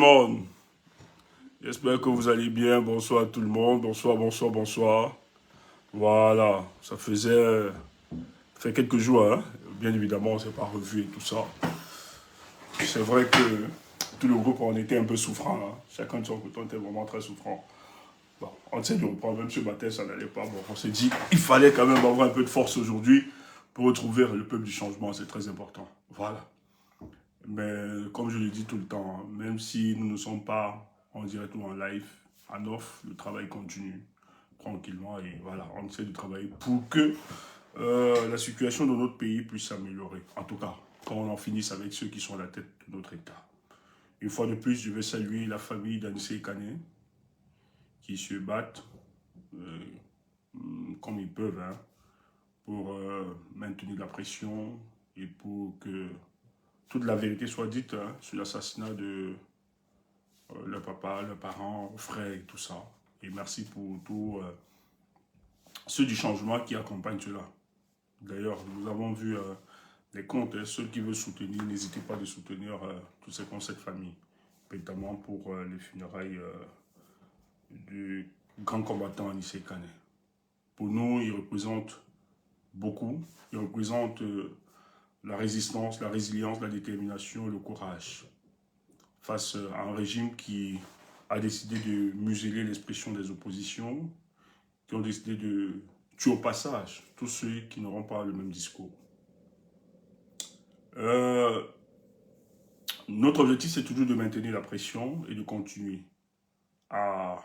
Monde, j'espère que vous allez bien. Bonsoir à tout le monde. Bonsoir, bonsoir, bonsoir. Voilà, ça fait quelques jours, hein. Bien évidemment, on ne s'est pas revu et tout ça. C'est vrai que tout le groupe, on était un peu souffrant, hein. Chacun de son côté, on était vraiment très souffrant. Bon, on essaie de reprendre, même ce matin, ça n'allait pas. Bon, on s'est dit, il fallait quand même avoir un peu de force aujourd'hui pour retrouver le peuple du changement. C'est très important. Voilà. Mais comme je le dis tout le temps, même si nous ne sommes pas en direct ou en live, en off, le travail continue tranquillement et voilà, on essaie de travailler pour que la situation de notre pays puisse s'améliorer. En tout cas, quand on en finisse avec ceux qui sont à la tête de notre État. Une fois de plus, je vais saluer la famille d'Anissé Kane qui se battent comme ils peuvent, hein, pour maintenir la pression et pour que toute la vérité soit dite, hein, sur l'assassinat de le papa, le parent, le frère et tout ça. Et merci pour tous ceux du changement qui accompagnent cela. D'ailleurs, nous avons vu les comptes, hein, ceux qui veulent soutenir, n'hésitez pas à soutenir tous ces conseils de famille, notamment pour les funérailles du grand combattant Anissé Kane. Pour nous, il représente beaucoup, il représente la résistance, la résilience, la détermination et le courage face à un régime qui a décidé de museler l'expression des oppositions, qui ont décidé de tuer au passage tous ceux qui n'auront pas le même discours. Notre objectif, c'est toujours de maintenir la pression et de continuer à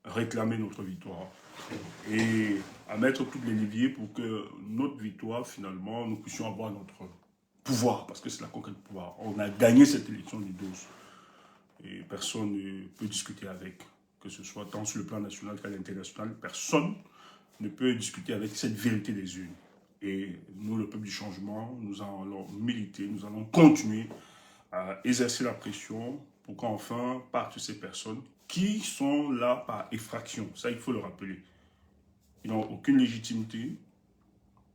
réclamer notre victoire et à mettre toutes les leviers pour que notre victoire, finalement, nous puissions avoir notre pouvoir, parce que c'est la conquête du pouvoir. On a gagné cette élection du 12 et personne ne peut discuter avec, que ce soit tant sur le plan national qu'à l'international, personne ne peut discuter avec cette vérité des urnes. Et nous, le peuple du changement, nous allons militer, nous allons continuer à exercer la pression pour qu'enfin partent ces personnes qui sont là par effraction. Ça, il faut le rappeler. Ils n'ont aucune légitimité.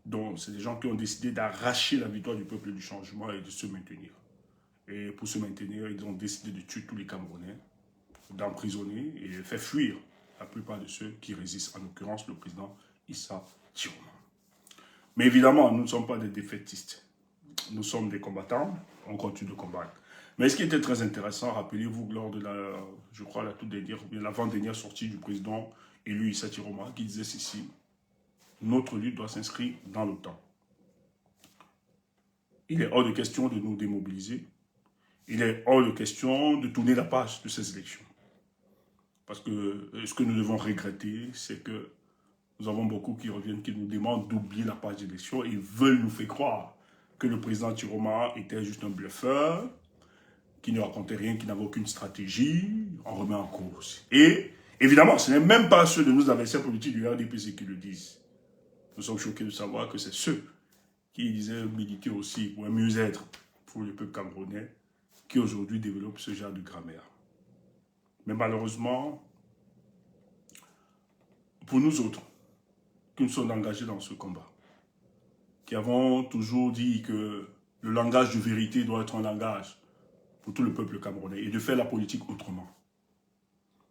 Donc, c'est des gens qui ont décidé d'arracher la victoire du peuple du changement et de se maintenir. Et pour se maintenir, ils ont décidé de tuer tous les Camerounais, d'emprisonner et de faire fuir la plupart de ceux qui résistent, en l'occurrence le président Issa Tiroma. Mais évidemment, nous ne sommes pas des défaitistes. Nous sommes des combattants, on continue de combattre. Mais ce qui était très intéressant, rappelez-vous, lors de la, je crois, la toute dernière, ou bien l'avant-dernière sortie du président élu Issa Tiroma, qui disait ceci: notre lutte doit s'inscrire dans le temps. Il est hors de question de nous démobiliser. Il est hors de question de tourner la page de ces élections. Parce que ce que nous devons regretter, c'est que nous avons beaucoup qui reviennent, qui nous demandent d'oublier la page d'élection et veulent nous faire croire que le président Tiroma était juste un bluffeur, qui ne racontait rien, qui n'avait aucune stratégie, on remet en cause. Et évidemment, ce n'est même pas ceux de nos adversaires politiques du RDPC qui le disent. Nous sommes choqués de savoir que c'est ceux qui disaient militer aussi pour un mieux-être pour le peuple camerounais qui aujourd'hui développent ce genre de grammaire. Mais malheureusement, pour nous autres, qui nous sommes engagés dans ce combat, qui avons toujours dit que le langage de vérité doit être un langage pour tout le peuple camerounais et de faire la politique autrement.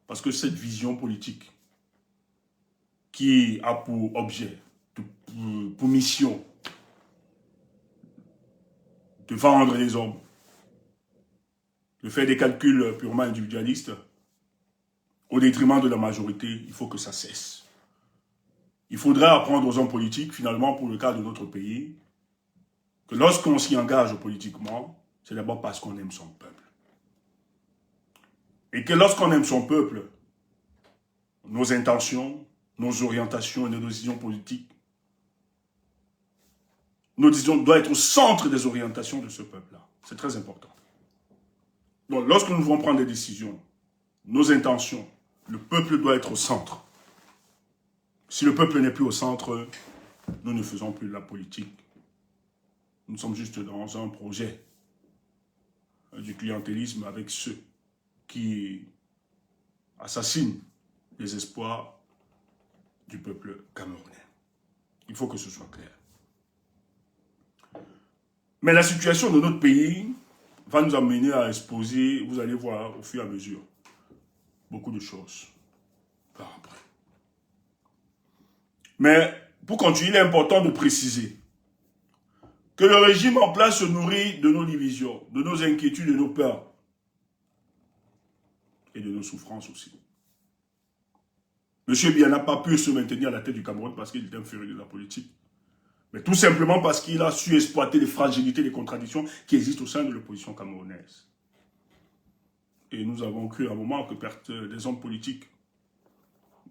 Parce que cette vision politique qui a pour objet, pour mission, de vendre les hommes, de faire des calculs purement individualistes, au détriment de la majorité, il faut que ça cesse. Il faudrait apprendre aux hommes politiques, finalement, pour le cas de notre pays, que lorsqu'on s'y engage politiquement, c'est d'abord parce qu'on aime son peuple. Et que lorsqu'on aime son peuple, nos intentions, nos orientations et nos décisions politiques, nos décisions doivent être au centre des orientations de ce peuple-là. C'est très important. Donc, lorsque nous devons prendre des décisions, nos intentions, le peuple doit être au centre. Si le peuple n'est plus au centre, nous ne faisons plus de la politique. Nous sommes juste dans un projet du clientélisme avec ceux qui assassinent les espoirs du peuple camerounais. Il faut que ce soit clair. Mais la situation de notre pays va nous amener à exposer, vous allez voir au fur et à mesure, beaucoup de choses par après. Mais pour continuer, il est important de préciser que le régime en place se nourrit de nos divisions, de nos inquiétudes, de nos peurs et de nos souffrances aussi. Monsieur Biya n'a pas pu se maintenir à la tête du Cameroun parce qu'il était inférieur de la politique. Mais tout simplement parce qu'il a su exploiter les fragilités, les contradictions qui existent au sein de l'opposition camerounaise. Et nous avons cru à un moment que des hommes politiques,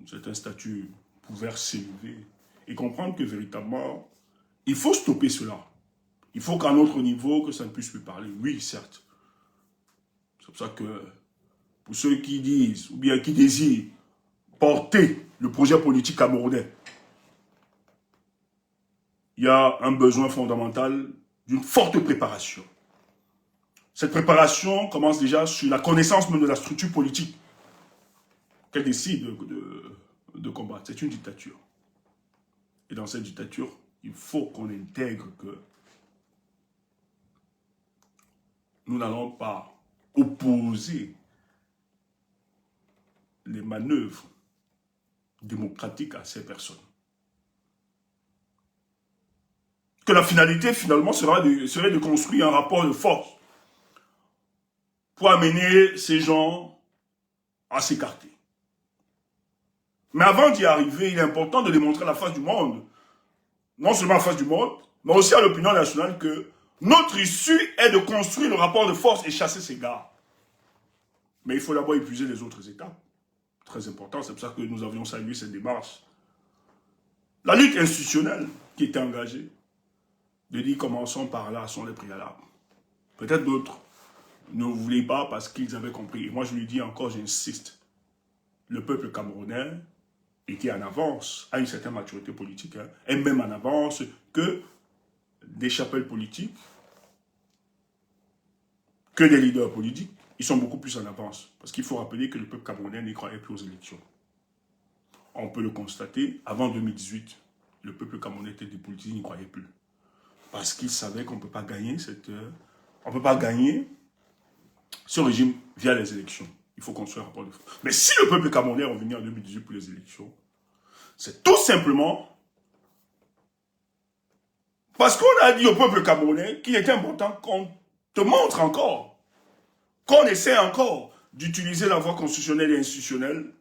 un certain statut, pouvaient s'élever et comprendre que véritablement, il faut stopper cela. Il faut qu'à notre niveau, que ça ne puisse plus parler. Oui, certes. C'est pour ça que, pour ceux qui disent, ou bien qui désirent porter le projet politique camerounais, il y a un besoin fondamental d'une forte préparation. Cette préparation commence déjà sur la connaissance même de la structure politique qu'elle décide de combattre. C'est une dictature. Et dans cette dictature, il faut qu'on intègre que nous n'allons pas opposer les manœuvres démocratiques à ces personnes. Que la finalité, finalement, serait de construire un rapport de force pour amener ces gens à s'écarter. Mais avant d'y arriver, il est important de démontrer à la face du monde, non seulement à la face du monde, mais aussi à l'opinion nationale que notre issue est de construire le rapport de force et chasser ces gars. Mais il faut d'abord épuiser les autres étapes. Très important, c'est pour ça que nous avions salué cette démarche. La lutte institutionnelle qui était engagée, de dire commençons par là, sont les préalables. Peut-être d'autres ne voulaient pas parce qu'ils avaient compris. Et moi je lui dis encore, j'insiste, le peuple camerounais était en avance, à une certaine maturité politique, et même en avance que des chapelles politiques, que des leaders politiques. Ils sont beaucoup plus en avance. Parce qu'il faut rappeler que le peuple camerounais n'y croyait plus aux élections. On peut le constater, avant 2018, le peuple camerounais était dépolitisé, il n'y croyait plus. Parce qu'il savait qu'on ne peut pas gagner ce régime via les élections. Il faut construire un rapport de force. Mais si le peuple camerounais est revenu en 2018 pour les élections, c'est tout simplement parce qu'on a dit au peuple camerounais qu'il était important qu'on te montre encore, qu'on essaie encore d'utiliser la voie constitutionnelle et institutionnelle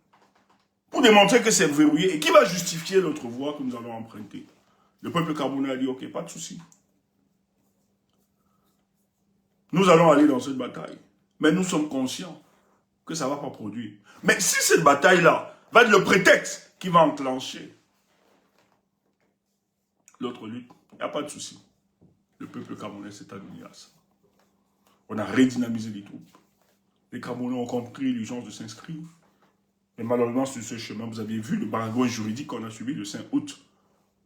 pour démontrer que c'est verrouillé et qui va justifier notre voie que nous allons emprunter. Le peuple camerounais a dit, ok, pas de souci. Nous allons aller dans cette bataille. Mais nous sommes conscients que ça ne va pas produire. Mais si cette bataille-là va être le prétexte qui va enclencher l'autre lutte, il n'y a pas de souci. Le peuple camerounais s'est adonné à ça. On a redynamisé les troupes. Les Camerounais ont compris l'urgence de s'inscrire. Mais malheureusement, sur ce chemin, vous avez vu le baragouin juridique qu'on a subi le 5 août.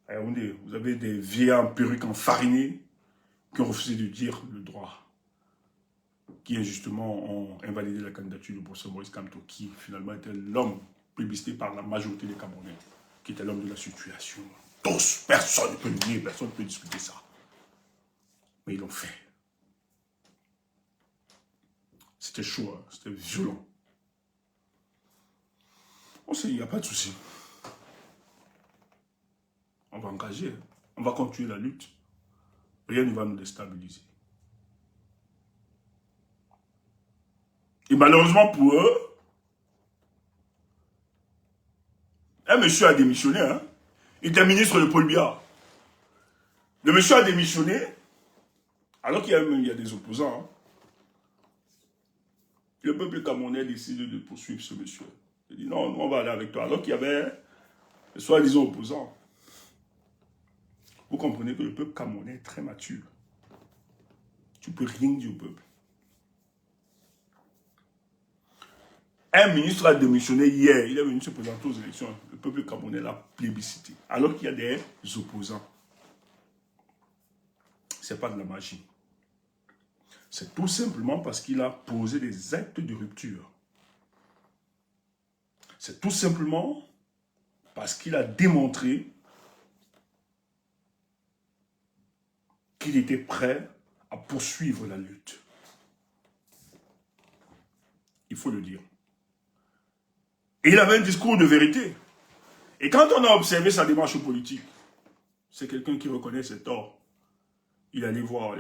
Vous avez des vieillards en perruque enfarinés qui ont refusé de dire le droit, qui injustement ont invalidé la candidature du professeur Maurice Kamto, qui finalement était l'homme plébiscité par la majorité des Camerounais, qui était l'homme de la situation. Tous, personne ne peut nier, personne ne peut discuter ça. Mais ils l'ont fait. C'était chaud, hein, c'était violent. On sait, il n'y a pas de souci. On va engager, on va continuer la lutte. Rien ne va nous déstabiliser. Et malheureusement pour eux, un monsieur a démissionné. Hein? Il était ministre de Paul Biya. Le monsieur a démissionné, alors qu'il y a des opposants. Hein? Le peuple camerounais décide de poursuivre ce monsieur. Il dit non, nous on va aller avec toi. Alors qu'il y avait les soi-disant opposants. Vous comprenez que le peuple camerounais est très mature. Tu ne peux rien dire au peuple. Un ministre a démissionné hier, il est venu se présenter aux élections. Le peuple camerounais l'a plébiscité. Alors qu'il y a des opposants. Ce n'est pas de la magie. C'est tout simplement parce qu'il a posé des actes de rupture. C'est tout simplement parce qu'il a démontré qu'il était prêt à poursuivre la lutte. Il faut le dire. Et il avait un discours de vérité. Et quand on a observé sa démarche politique, c'est quelqu'un qui reconnaît ses torts. Il allait voir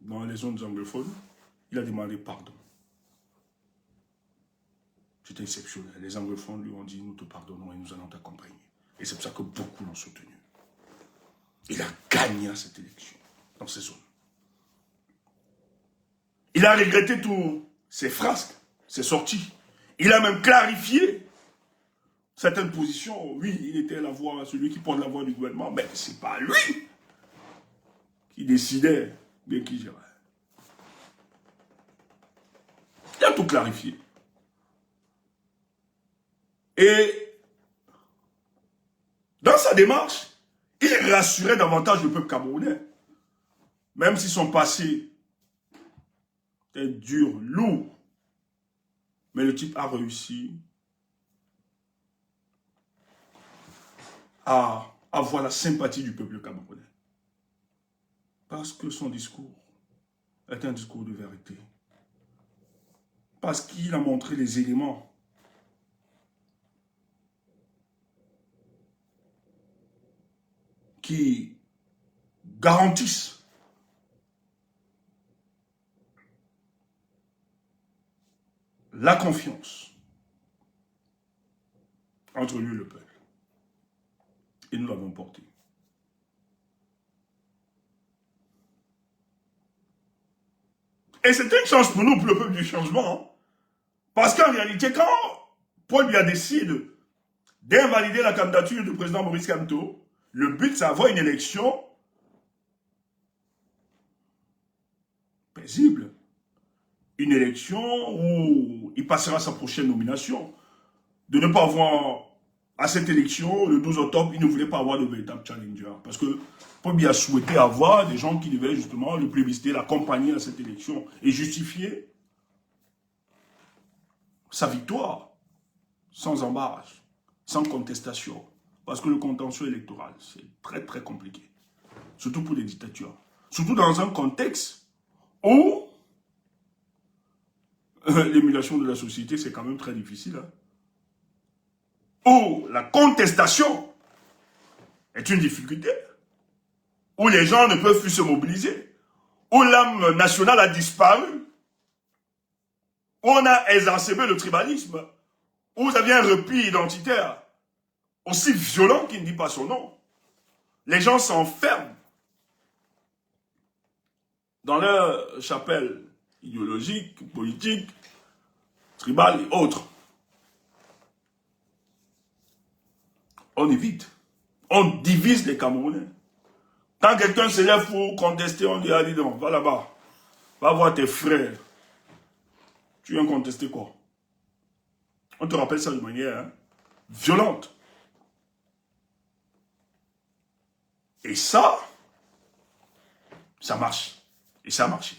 dans les zones anglophones, il a demandé pardon. C'était exceptionnel. Les anglophones lui ont dit, nous te pardonnons et nous allons t'accompagner. Et c'est pour ça que beaucoup l'ont soutenu. Il a gagné cette élection dans ces zones. Il a regretté tous ses frasques, ses sorties. Il a même clarifié certaines positions. Oui, il était la voix, celui qui porte la voix du gouvernement, mais ce n'est pas lui qui décidait de qui gérait. Il a tout clarifié. Et dans sa démarche, il rassurait davantage le peuple camerounais. Même si son passé est dur, lourd. Mais le type a réussi à avoir la sympathie du peuple camerounais. Parce que son discours est un discours de vérité. Parce qu'il a montré les éléments qui garantissent la confiance entre lui et le peuple. Et nous l'avons porté. Et c'est une chance pour nous, pour le peuple du changement. Hein? Parce qu'en réalité, quand Paul Biya décide d'invalider la candidature du président Maurice Kamto, le but, c'est d'avoir une élection paisible. Une élection où il passera sa prochaine nomination. De ne pas avoir, à cette élection, le 12 octobre, il ne voulait pas avoir de véritable challenger. Parce que Paul Biya souhaitait avoir des gens qui devaient justement le plébisciter, l'accompagner à cette élection et justifier sa victoire sans embarras, sans contestation. Parce que le contentieux électoral, c'est très très compliqué. Surtout pour les dictatures. Surtout dans un contexte où l'émulation de la société, c'est quand même très difficile. Hein? Où la contestation est une difficulté. Où les gens ne peuvent plus se mobiliser. Où l'âme nationale a disparu. Où on a exacerbé le tribalisme. Où vous aviez un repli identitaire aussi violent qu'il ne dit pas son nom. Les gens s'enferment dans leur chapelle idéologique, politique, tribale et autres. On évite. On divise les Camerounais. Quand quelqu'un se lève pour contester, on dit, allez donc, va là-bas. Va voir tes frères. Tu viens contester quoi? On te rappelle ça de manière violente. Et ça marche. Et ça a marché.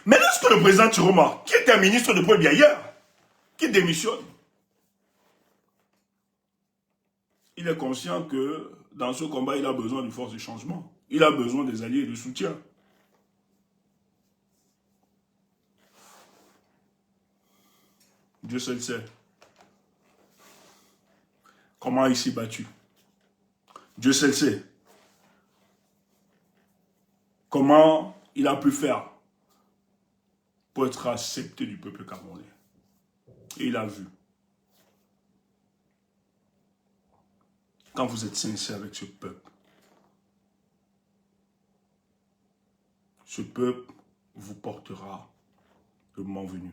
Mais lorsque le président Chiroma, qui était ministre de Paul Biya hier, qui démissionne, il est conscient que dans ce combat, il a besoin d'une force de changement. Il a besoin des alliés et de soutien. Dieu seul sait comment il s'est battu. Dieu seul sait comment il a pu faire pour être accepté du peuple camerounais. Et il a vu. Quand vous êtes sincère avec ce peuple vous portera le moment venu.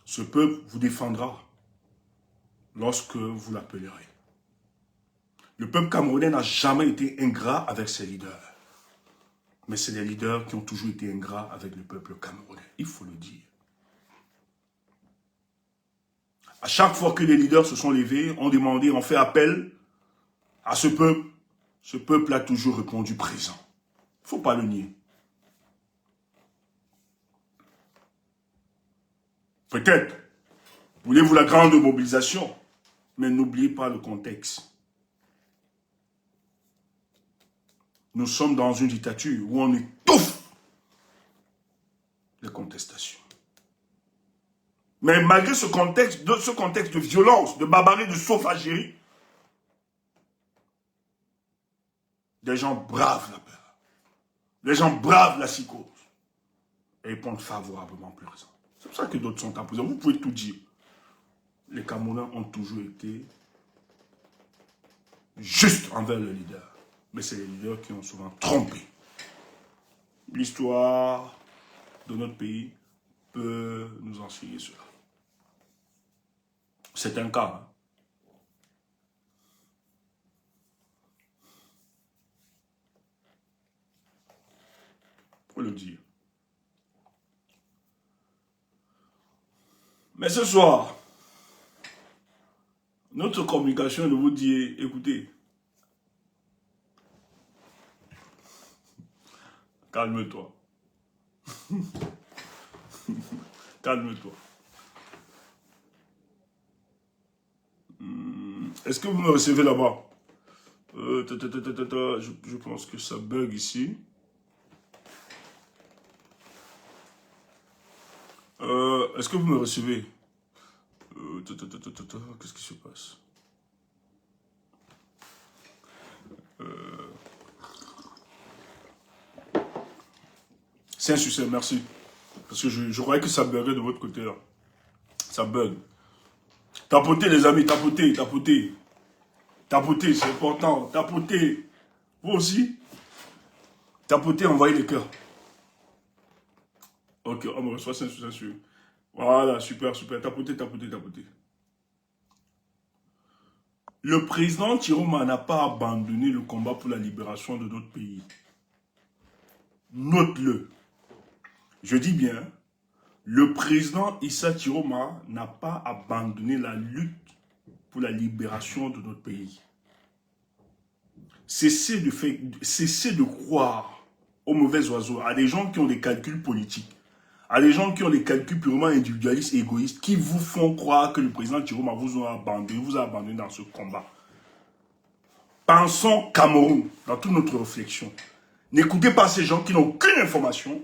Ce peuple vous défendra lorsque vous l'appellerez. Le peuple camerounais n'a jamais été ingrat avec ses leaders. Mais c'est les leaders qui ont toujours été ingrats avec le peuple camerounais. Il faut le dire. À chaque fois que les leaders se sont levés, ont demandé, ont fait appel à ce peuple a toujours répondu présent. Il ne faut pas le nier. Peut-être, voulez-vous la grande mobilisation, mais n'oubliez pas le contexte. Nous sommes dans une dictature où on étouffe les contestations. Mais malgré ce contexte de violence, de barbarie, de sauvagerie, des gens bravent la peur. Les gens bravent la psychose. Et ils répondent favorablement plus présent. C'est pour ça que d'autres sont imposés. Vous pouvez tout dire. Les Camerounais ont toujours été justes envers le leader. Mais c'est les leaders qui ont souvent trompé. L'histoire de notre pays peut nous enseigner cela. C'est un cas. Hein. Faut le dire. Mais ce soir, notre communication de vous dire, écoutez, calme-toi. Calme-toi. Est-ce que vous me recevez là-bas? Je pense que ça bug ici. Est-ce que vous me recevez? Qu'est-ce qui se passe? C'est un succès, merci. Parce que je croyais que ça buguait de votre côté là. Ça bug. Tapotez les amis, tapotez, tapotez. Tapotez, c'est important. Tapotez. Vous aussi? Tapotez, envoyez les cœurs. Ok, on me reçoit, c'est un succès. Voilà, super, super. Tapotez, tapotez, tapotez. Le président Chiroma n'a pas abandonné le combat pour la libération de notre pays. Note-le. Je dis bien, le président Issa Chiroma n'a pas abandonné la lutte pour la libération de notre pays. Cessez de croire aux mauvais oiseaux, à des gens qui ont des calculs politiques, à des gens qui ont des calculs purement individualistes et égoïstes, qui vous font croire que le président Chiroma vous a abandonné dans ce combat. Pensons Cameroun dans toute notre réflexion. N'écoutez pas ces gens qui n'ont aucune information,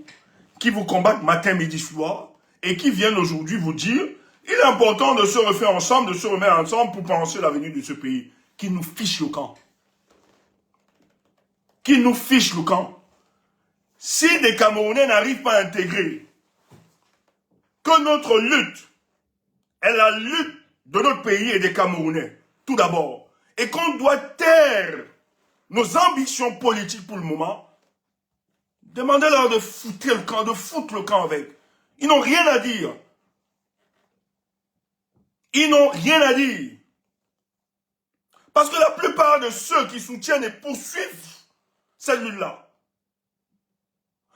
qui vous combattent matin, midi, soir, et qui viennent aujourd'hui vous dire il est important de se refaire ensemble, de se remettre ensemble pour penser l'avenir de ce pays. Qui nous fiche le camp. Qui nous fiche le camp. Si des Camerounais n'arrivent pas à intégrer que notre lutte est la lutte de notre pays et des Camerounais, tout d'abord, et qu'on doit taire nos ambitions politiques pour le moment, demandez-leur de foutre le camp avec. Ils n'ont rien à dire. Ils n'ont rien à dire. Parce que la plupart de ceux qui soutiennent et poursuivent cette lutte-là,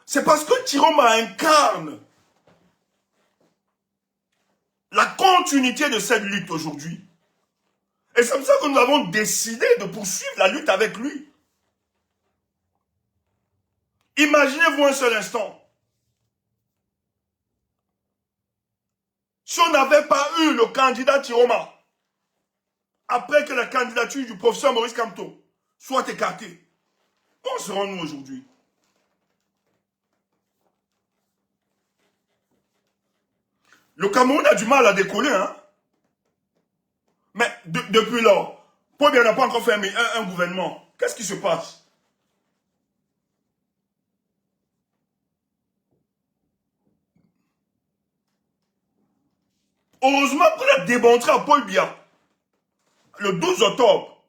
c'est parce que Chiroma incarne la continuité de cette lutte aujourd'hui. Et c'est pour ça que nous avons décidé de poursuivre la lutte avec lui. Imaginez-vous un seul instant. Si on n'avait pas eu le candidat Chiroma, après que la candidature du professeur Maurice Kamto soit écartée, où serons-nous aujourd'hui? Le Cameroun a du mal à décoller, hein? Mais depuis lors, Paul Biya n'a pas encore fait un gouvernement. Qu'est-ce qui se passe? Heureusement qu'on a démontré à Paul Biya, le 12 octobre,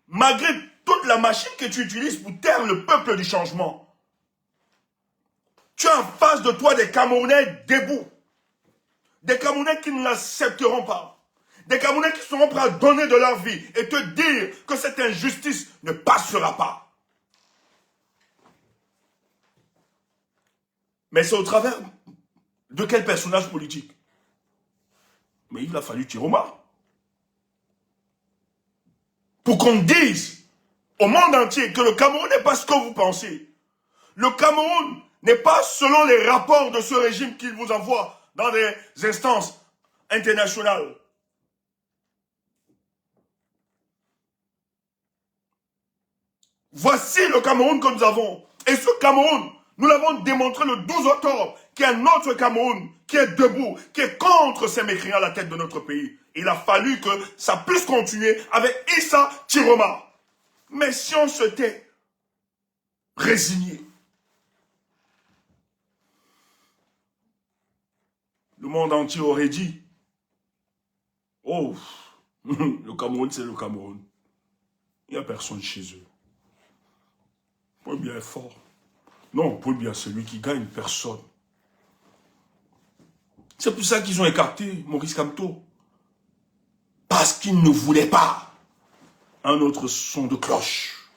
malgré toute la machine que tu utilises pour taire le peuple du changement, tu as en face de toi des Camerounais debout. Des Camerounais qui ne l'accepteront pas. Des Camerounais qui seront prêts à donner de leur vie et te dire que cette injustice ne passera pas. Mais c'est au travers de quel personnage politique? Mais il a fallu Chiroma. Pour qu'on dise au monde entier que le Cameroun n'est pas ce que vous pensez. Le Cameroun n'est pas selon les rapports de ce régime qu'il vous envoie dans des instances internationales. Voici le Cameroun que nous avons. Et ce Cameroun, nous l'avons démontré le 12 octobre, qui est un autre Cameroun, qui est debout, qui est contre ces mécréants à la tête de notre pays. Il a fallu que ça puisse continuer avec Issa Chiroma. Mais si on s'était résigné, le monde entier aurait dit, oh, le Cameroun, c'est le Cameroun. Il n'y a personne chez eux. Paul Biya est fort. Non, Paul Biya, c'est lui qui gagne, personne. C'est pour ça qu'ils ont écarté Maurice Kamto. Parce qu'ils ne voulaient pas un autre son de cloche.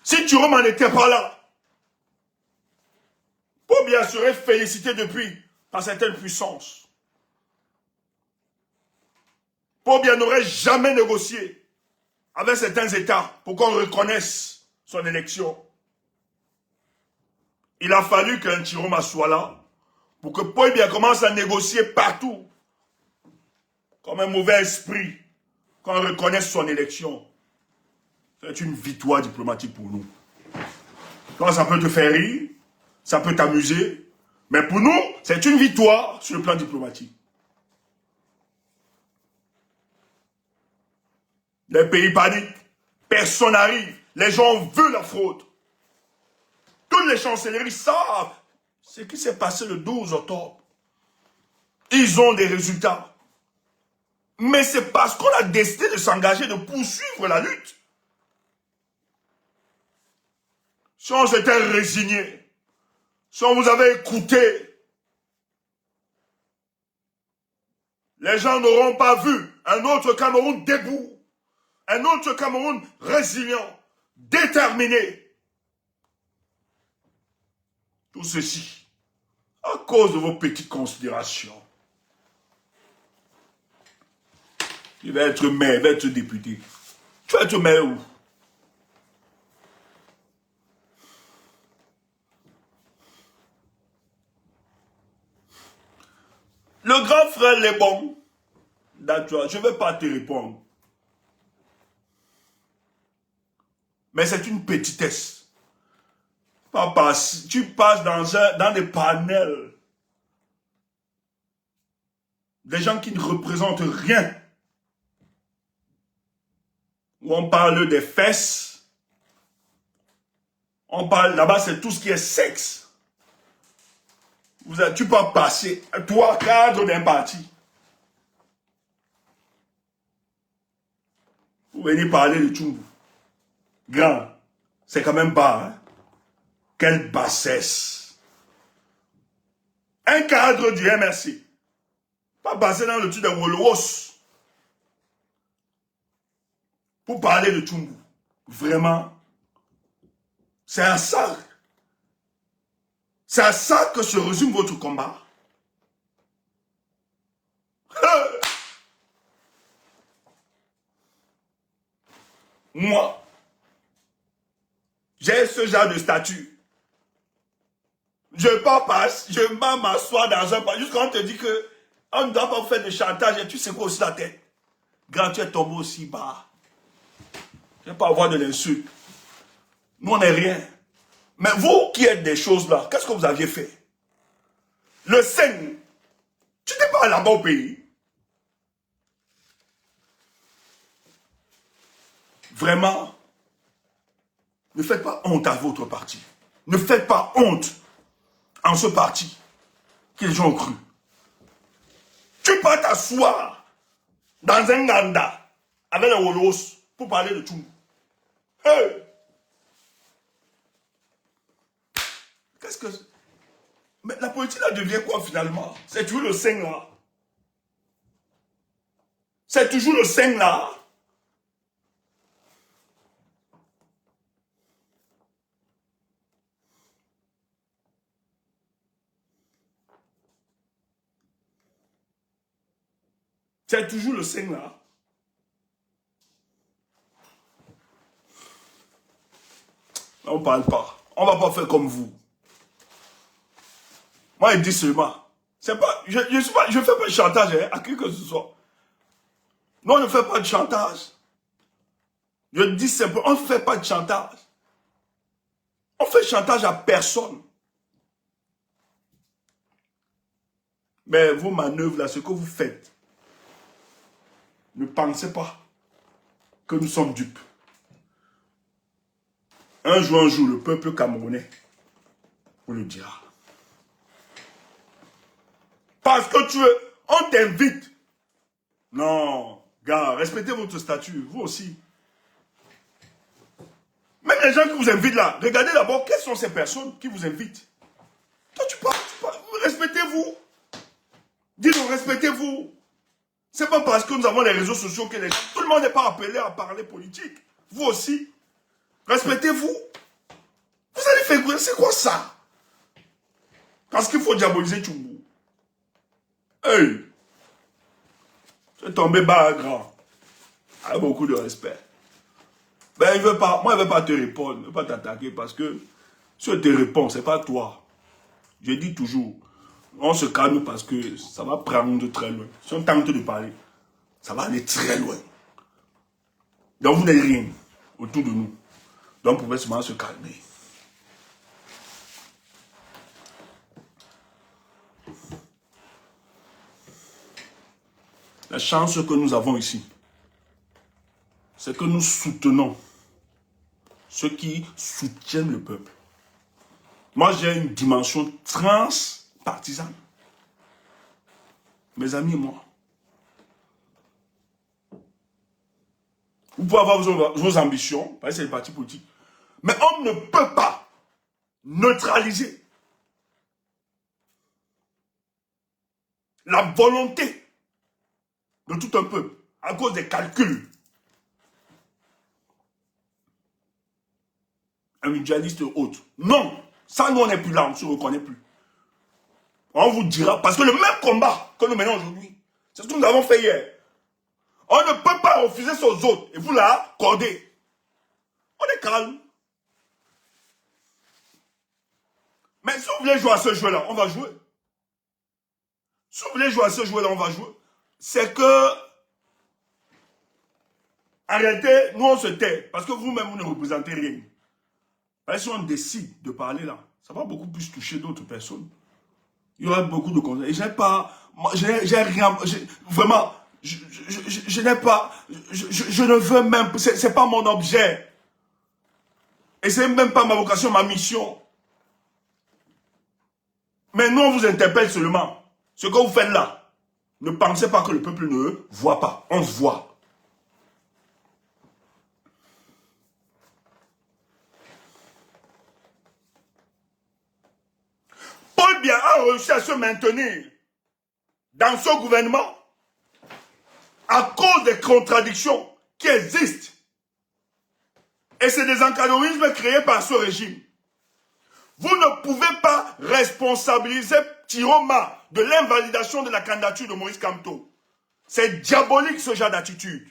Si Chiroma n'était pas là, Paul Biya serait félicité depuis par certaines puissances. Paul Biya n'aurait jamais négocié avec certains États pour qu'on reconnaisse son élection. Il a fallu qu'un Chiroma soit là pour que Paul Biya commence à négocier partout comme un mauvais esprit qu'on reconnaisse son élection. C'est une victoire diplomatique pour nous. Toi, ça peut te faire rire, ça peut t'amuser, mais pour nous, c'est une victoire sur le plan diplomatique. Les pays paniquent, personne n'arrive, les gens veulent la fraude. Toutes les chancelleries savent ce qui s'est passé le 12 octobre. Ils ont des résultats. Mais c'est parce qu'on a décidé de s'engager, de poursuivre la lutte. Si on s'était résigné, si on vous avait écouté, les gens n'auront pas vu un autre Cameroun debout. Un autre Cameroun résilient, déterminé. Tout ceci, à cause de vos petites considérations. Il va être maire, il va être député. Tu vas être maire où? Le grand frère Lebon, d'accord, je ne vais pas te répondre. Mais c'est une petitesse. Papa, si tu passes dans des panels, des gens qui ne représentent rien, où on parle des fesses, on parle, là-bas c'est tout ce qui est sexe. Tu peux passer, toi, cadre d'un parti. Vous venez parler de Tchumbu. Grand, c'est quand même bas, hein? Quelle bassesse. Un cadre du MRC, pas basé dans le truc de Wolowos, pour parler de Tchumbu. Vraiment, c'est à ça. C'est à ça que se résume votre combat. Moi, j'ai ce genre de statut. Je ne peux pas m'asseoir dans un pas. Juste quand on te dit que on ne doit pas faire de chantage et tu secoues aussi la tête. Grand, tu es tombé aussi bas. Je ne vais pas avoir de l'insulte. Nous, on n'est rien. Mais vous qui êtes des choses là, qu'est-ce que vous aviez fait? Le Seigne, tu n'es pas là-bas au pays. Vraiment, ne faites pas honte à votre parti. Ne faites pas honte en ce parti que les gens ont cru. Tu peux t'asseoir dans un ganda avec les Wolos pour parler de tout. Hey! Qu'est-ce que... Mais la politique là devient quoi finalement? C'est toujours le 5 là. C'est toujours le 5 là. C'est toujours le 5 là. On ne parle pas. On ne va pas faire comme vous. Moi, il dit seulement. C'est pas, je ne fais pas de chantage à qui que ce soit. Non, je ne fais pas de chantage. Je dis simplement, on ne fait pas de chantage. On fait chantage à personne. Mais vos manœuvres là, ce que vous faites, ne pensez pas que nous sommes dupes. Un jour, le peuple camerounais vous le dira. Parce que on t'invite. Non, gars, respectez votre statut, vous aussi. Même les gens qui vous invitent là, regardez d'abord quelles sont ces personnes qui vous invitent. Toi, tu parles, respectez-vous. Dis-nous, respectez-vous. C'est pas parce que nous avons les réseaux sociaux que tout le monde n'est pas appelé à parler politique. Vous aussi. Respectez-vous. Vous allez faire, c'est quoi ça? Parce qu'il faut diaboliser Tchoumou. Hey! Tu es tombé bas, grand. Avec beaucoup de respect. Ben, moi, il ne veut pas te répondre, il ne veut pas t'attaquer parce que si on te répond, ce n'est pas toi. Je dis toujours, on se calme parce que ça va prendre très loin. Si on tente de parler, ça va aller très loin. Donc, vous n'êtes rien autour de nous. Donc, vous pouvez seulement se calmer. La chance que nous avons ici, c'est que nous soutenons ceux qui soutiennent le peuple. Moi, j'ai une dimension transpartisane. Mes amis et moi. Vous pouvez avoir vos ambitions, parce que c'est le parti politique. Mais on ne peut pas neutraliser la volonté de tout un peuple à cause des calculs individualistes et autres. Non, ça nous on n'est plus là, on ne se reconnaît plus. On vous dira, parce que le même combat que nous menons aujourd'hui, c'est ce que nous avons fait hier. On ne peut pas refuser ça aux autres et vous l'accorder. On est calme. Mais si vous voulez jouer à ce jeu-là, on va jouer. Si vous voulez jouer à ce jeu-là, on va jouer. C'est que, en réalité, nous on se tait, parce que vous-même, vous ne représentez rien. Mais si on décide de parler là, ça va beaucoup plus toucher d'autres personnes. Il y aura beaucoup de conseils. Et j'ai pas, j'ai rien, vraiment, je n'ai pas, je ne veux même, c'est pas mon objet. Et c'est même pas ma vocation, ma mission. Mais nous, on vous interpelle seulement. Ce que vous faites là, ne pensez pas que le peuple ne voit pas. On se voit. Paul Biya a réussi à se maintenir dans ce gouvernement à cause des contradictions qui existent. Et c'est des antagonismes créés par ce régime. Vous ne pouvez pas responsabiliser Tiroma de l'invalidation de la candidature de Maurice Kamto. C'est diabolique ce genre d'attitude.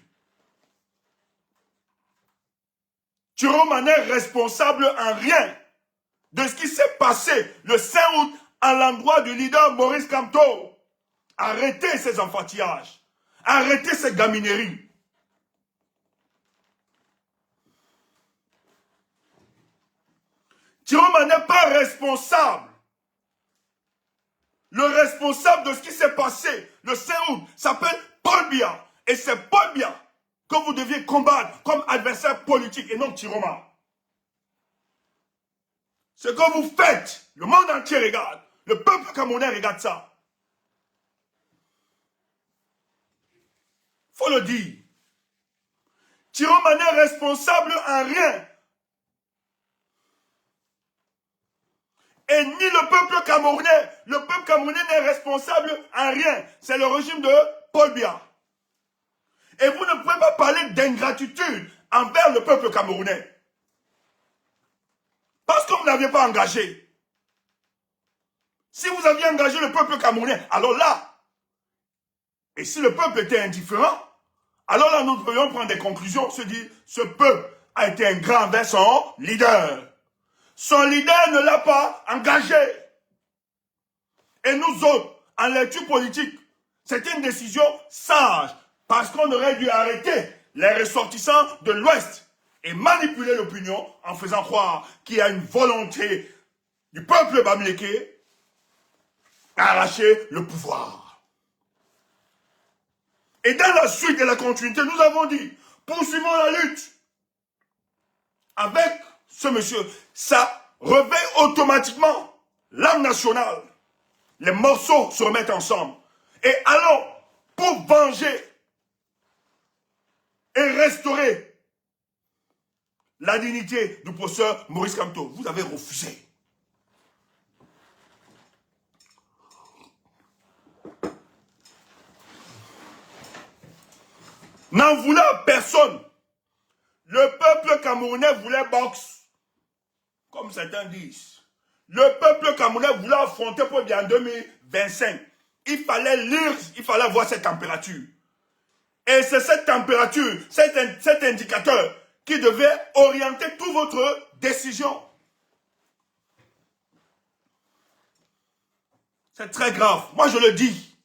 Tiroma n'est responsable en rien de ce qui s'est passé le 5 août à l'endroit du leader Maurice Kamto. Arrêtez ces enfantillages. Arrêtez ces gamineries. Tiroma n'est pas responsable. Le responsable de ce qui s'est passé le 5 août s'appelle Paul Biya. Et c'est Paul Biya que vous deviez combattre comme adversaire politique et non Tiroma. Ce que vous faites, le monde entier regarde. Le peuple camerounais regarde ça. Faut le dire. Tiroma n'est responsable en rien. Et ni le peuple camerounais n'est responsable en rien. C'est le régime de Paul Biya. Et vous ne pouvez pas parler d'ingratitude envers le peuple camerounais. Parce que vous n'aviez pas engagé. Si vous aviez engagé le peuple camerounais, alors là, et si le peuple était indifférent, alors là, nous pourrions prendre des conclusions, se dire, ce peuple a été ingrat envers son leader. Son leader ne l'a pas engagé. Et nous autres, en lecture politique, c'était une décision sage, parce qu'on aurait dû arrêter les ressortissants de l'Ouest et manipuler l'opinion en faisant croire qu'il y a une volonté du peuple bamileke à arracher le pouvoir. Et dans la suite et la continuité, nous avons dit, poursuivons la lutte avec ce monsieur. Ça réveille automatiquement l'âme nationale. Les morceaux se remettent ensemble. Et allons pour venger et restaurer la dignité du professeur Maurice Kamto. Vous avez refusé. N'en voulait personne. Le peuple camerounais voulait boxe, comme certains disent. Le peuple camerounais voulait affronter pour bien en 2025. Il fallait lire, il fallait voir cette température. Et c'est cette température, cet indicateur qui devait orienter toute votre décision. C'est très grave. Moi, je le dis.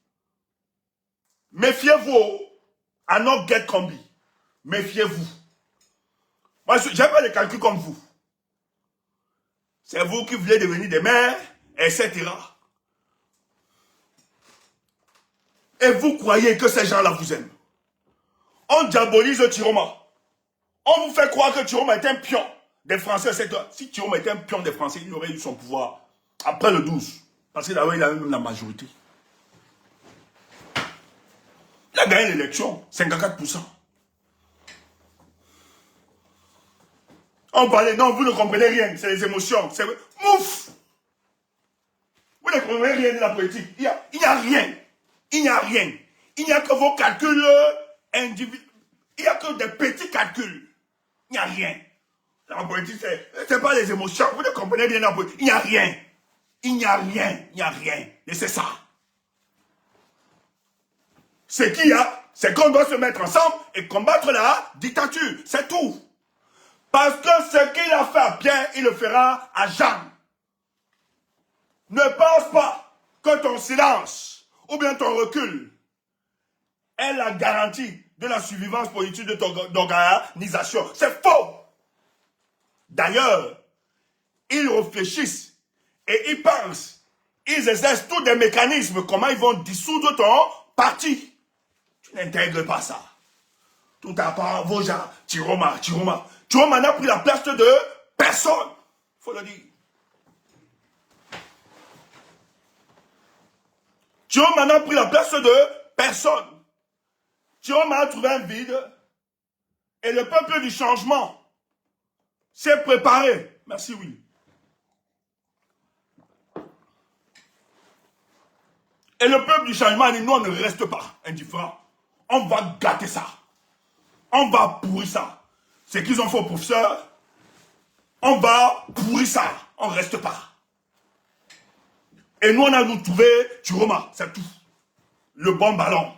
Méfiez-vous à notre get combi. Méfiez-vous. Moi, je n'ai pas de calcul comme vous. C'est vous qui voulez devenir des maires, etc. Et vous croyez que ces gens-là vous aiment. On diabolise Tiroma. On vous fait croire que Tiroma est un pion des Français, etc. Si Tiroma était un pion des Français, il aurait eu son pouvoir après le 12. Parce que d'abord, il a même la majorité. Il a gagné l'élection, 54%. On parlait, non, vous ne comprenez rien, c'est les émotions. C'est mouf! Vous ne comprenez rien de la politique. Il n'y a rien. Il n'y a rien. Il n'y a que vos calculs individuels. Il n'y a que des petits calculs. Il n'y a rien. La politique, ce n'est pas les émotions. Vous ne comprenez bien la politique. Il n'y a rien. Il n'y a rien. Il n'y a rien. Et c'est ça. Ce qu'il y a, c'est qu'on doit se mettre ensemble et combattre la dictature. C'est tout. Parce que ce qu'il a fait à Pierre, il le fera à Jeanne. Ne pense pas que ton silence ou bien ton recul est la garantie de la survivance politique de ton organisation. C'est faux. D'ailleurs, ils réfléchissent et ils pensent, ils exercent tous des mécanismes, comment ils vont dissoudre ton parti. Tu n'intègres pas ça. Tout à part, vos gens, Tiroma. Tiroma n'a pris la place de personne. Il faut le dire. Tiroma n'a pris la place de personne. Tiroma a trouvé un vide et le peuple du changement s'est préparé. Merci, oui. Et le peuple du changement a dit, nous, on ne reste pas indifférents. On va gâter ça. On va pourrir ça. Ce qu'ils ont fait aux professeurs, on va pourrir ça. On ne reste pas. Et nous, on a nous trouvé Tiroma, c'est tout. Le bon ballon.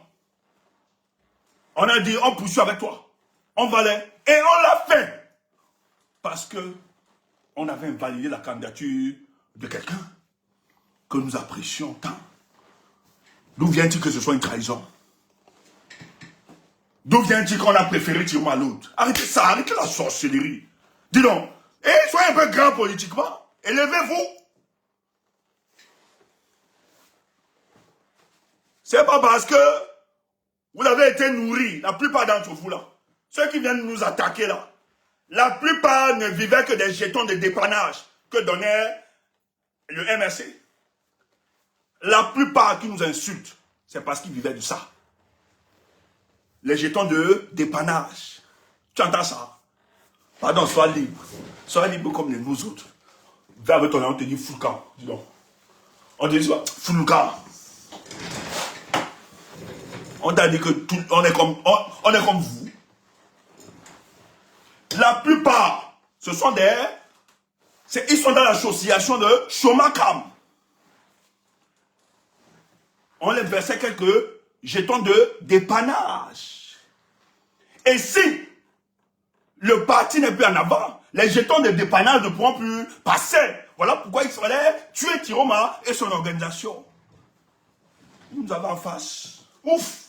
On a dit, on poursuit avec toi. On va aller. Et on l'a fait. Parce que on avait invalidé la candidature de quelqu'un que nous apprécions tant. D'où vient-il que ce soit une trahison? D'où vient-il qu'on a préféré Tiroma à l'autre? Arrêtez ça, arrêtez la sorcellerie. Dis donc, soyez un peu grand politiquement. Élevez-vous. C'est pas parce que vous avez été nourris, la plupart d'entre vous là, ceux qui viennent nous attaquer là, la plupart ne vivaient que des jetons de dépannage que donnait le MRC. La plupart qui nous insultent, c'est parce qu'ils vivaient de ça. Les jetons de dépannage. Tu entends ça? Pardon, sois libre. Sois libre comme nous autres. Va avec ton nom, on te dit Foucan. Dis donc. On te dit Foucan. On t'a dit que on est comme vous. La plupart, ce sont ils sont dans l'association de Chomakam. On les versait quelques jetons de dépannage. Et si le parti n'est plus en avant, les jetons de dépannage ne pourront plus passer. Voilà pourquoi il fallait tuer Tiroma et son organisation. Nous avons en face. Ouf!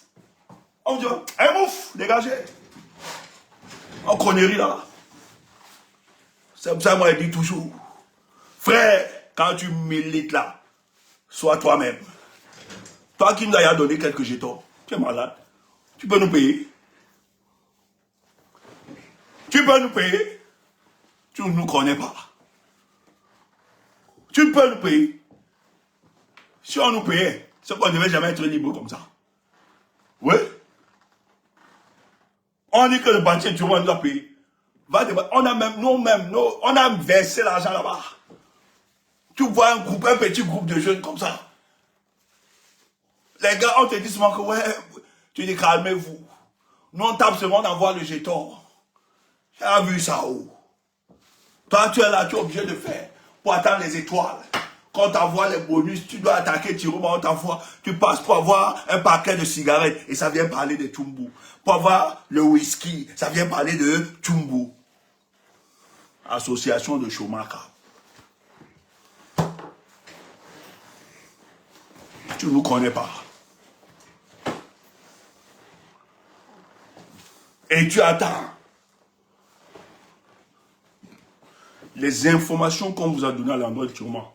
On dit, ouf, dégagez. En connerie là. C'est pour ça que moi, je dis toujours, frère, quand tu milites là, sois toi-même. Toi qui nous as donné quelques jetons, tu es malade. Tu peux nous payer. Tu peux nous payer. Tu ne nous connais pas. Tu peux nous payer. Si on nous payait, c'est qu'on ne devait jamais être libre comme ça. Oui. On dit que le banquier du roi nous a payé. On a même, nous-mêmes, on a versé l'argent là-bas. Tu vois un petit groupe de jeunes comme ça. Les gars, on te dit souvent que ouais, tu dis calmez-vous. Nous on tape seulement d'avoir le jeton. J'ai vu ça où? Toi tu es là, tu es obligé de faire pour atteindre les étoiles. Quand tu envoies les bonus, tu dois attaquer Tiroma, on t'envoie, tu passes pour avoir un paquet de cigarettes et ça vient parler de Tumbu. Pour avoir le whisky, ça vient parler de Tumbu. Association de Chomaka. Tu ne nous connais pas. Et tu attends. Les informations qu'on vous a données à l'endroit de Tiroma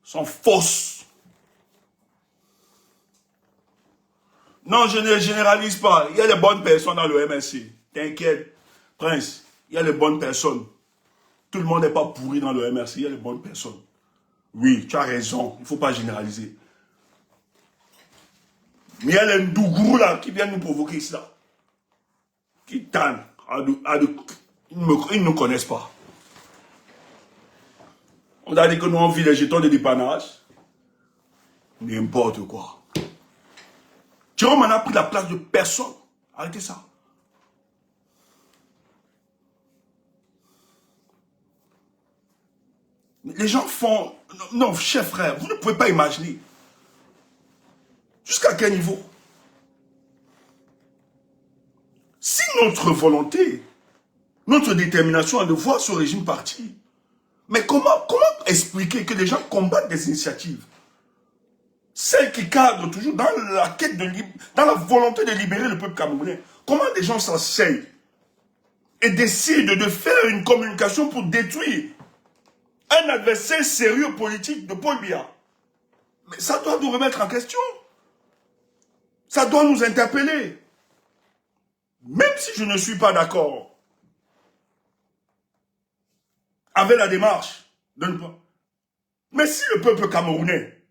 sont fausses. Non, je ne généralise pas. Il y a les bonnes personnes dans le MSC. T'inquiète, Prince, il y a les bonnes personnes. Tout le monde n'est pas pourri dans le MRC, il y a les bonnes personnes. Oui, tu as raison, il ne faut pas généraliser. Mais il y a les Ndougourou là qui viennent nous provoquer ici là. Qui tannent. Ils ne nous connaissent pas. On a dit que nous on vit les jetons de dépannage. N'importe quoi. Jérôme en a pris la place de personne. Arrêtez ça. Les gens font... Non, cher frère, vous ne pouvez pas imaginer. Jusqu'à quel niveau? Si notre volonté, notre détermination est de voir ce régime partir, mais comment expliquer que les gens combattent des initiatives? Celles qui cadrent toujours dans la quête de dans la volonté de libérer le peuple camerounais. Comment des gens s'enseignent et décident de faire une communication pour détruire un adversaire sérieux politique de Paul Biya? Mais ça doit nous remettre en question. Ça doit nous interpeller. Même si je ne suis pas d'accord avec la démarche de ne pas. Mais si le peuple camerounais,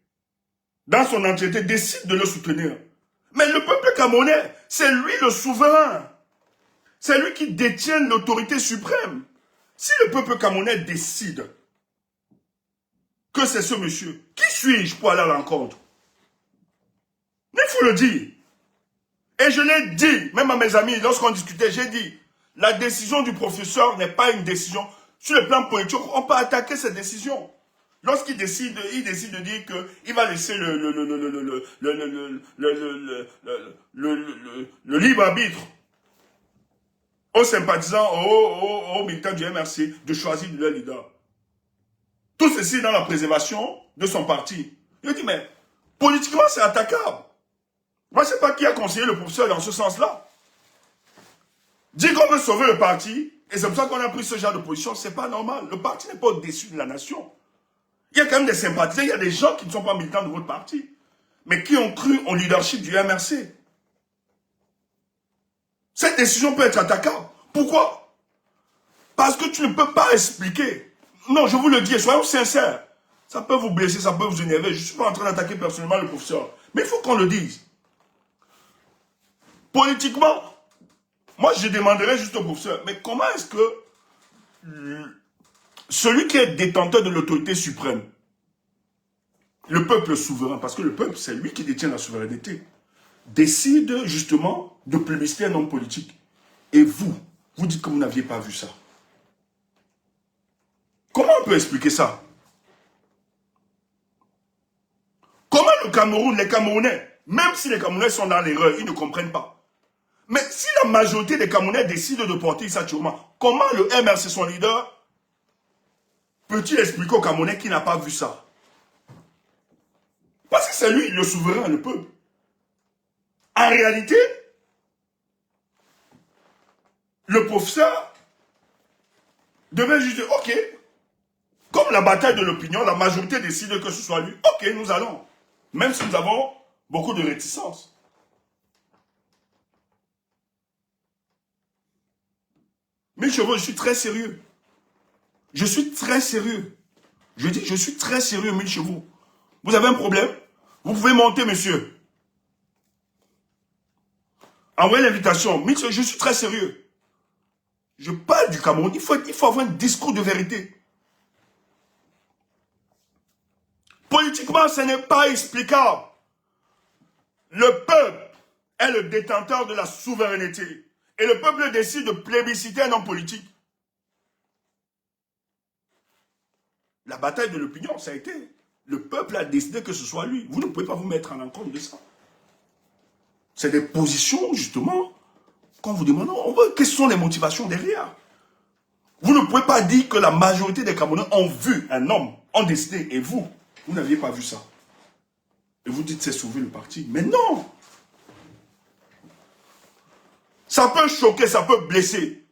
dans son entièreté, décide de le soutenir, mais le peuple camerounais, c'est lui le souverain. C'est lui qui détient l'autorité suprême. Si le peuple camerounais décide que c'est ce monsieur, qui suis-je pour aller à l'encontre? Mais il faut le dire. Et je l'ai dit, même à mes amis, lorsqu'on discutait, j'ai dit, la décision du professeur n'est pas une décision. Sur le plan politique, on peut attaquer cette décision. Lorsqu'il décide, de dire qu'il va laisser le libre arbitre aux sympathisants, aux militants du MRC de choisir leur leader. Tout ceci dans la préservation de son parti. Je dis, mais politiquement, c'est attaquable. Moi, je ne sais pas qui a conseillé le professeur dans ce sens-là. Dire qu'on veut sauver le parti, et c'est pour ça qu'on a pris ce genre de position, c'est pas normal. Le parti n'est pas au-dessus de la nation. Il y a quand même des sympathisants, il y a des gens qui ne sont pas militants de votre parti, mais qui ont cru au leadership du MRC. Cette décision peut être attaquable. Pourquoi? Parce que tu ne peux pas expliquer. Non, je vous le dis, soyons sincères. Ça peut vous blesser, ça peut vous énerver. Je ne suis pas en train d'attaquer personnellement le professeur. Mais il faut qu'on le dise. Politiquement, moi je demanderais juste au professeur, mais comment est-ce que celui qui est détenteur de l'autorité suprême, le peuple souverain, parce que le peuple c'est lui qui détient la souveraineté, décide justement de plébisciter un homme politique. Et vous dites que vous n'aviez pas vu ça. Comment on peut expliquer ça? Comment le Cameroun, les Camerounais, même si les Camerounais sont dans l'erreur, ils ne comprennent pas. Mais si la majorité des Camerounais décident de porter Issa Tchiroma, comment le MRC, son leader, peut-il expliquer aux Camerounais qu'il n'a pas vu ça? Parce que c'est lui, le souverain, le peuple. En réalité, le professeur devait juste dire, ok, comme la bataille de l'opinion, la majorité décide que ce soit lui, ok, nous allons. Même si nous avons beaucoup de réticence. Mais je suis très sérieux. Je suis très sérieux. Je dis, je suis très sérieux, 1000 chevaux. Vous avez un problème? Vous pouvez monter, monsieur. Envoyez l'invitation. 1000 chevaux, je suis très sérieux. Je parle du Cameroun. Il faut avoir un discours de vérité. Politiquement, ce n'est pas explicable. Le peuple est le détenteur de la souveraineté. Et le peuple décide de plébisciter un homme politique. La bataille de l'opinion, ça a été. Le peuple a décidé que ce soit lui. Vous ne pouvez pas vous mettre en encontre de ça. C'est des positions, justement, quand vous demandez, on voit quelles sont les motivations derrière. Vous ne pouvez pas dire que la majorité des Camerounais ont vu un homme, ont décidé, et vous n'aviez pas vu ça. Et vous dites c'est sauver le parti. Mais non! Ça peut choquer, ça peut blesser.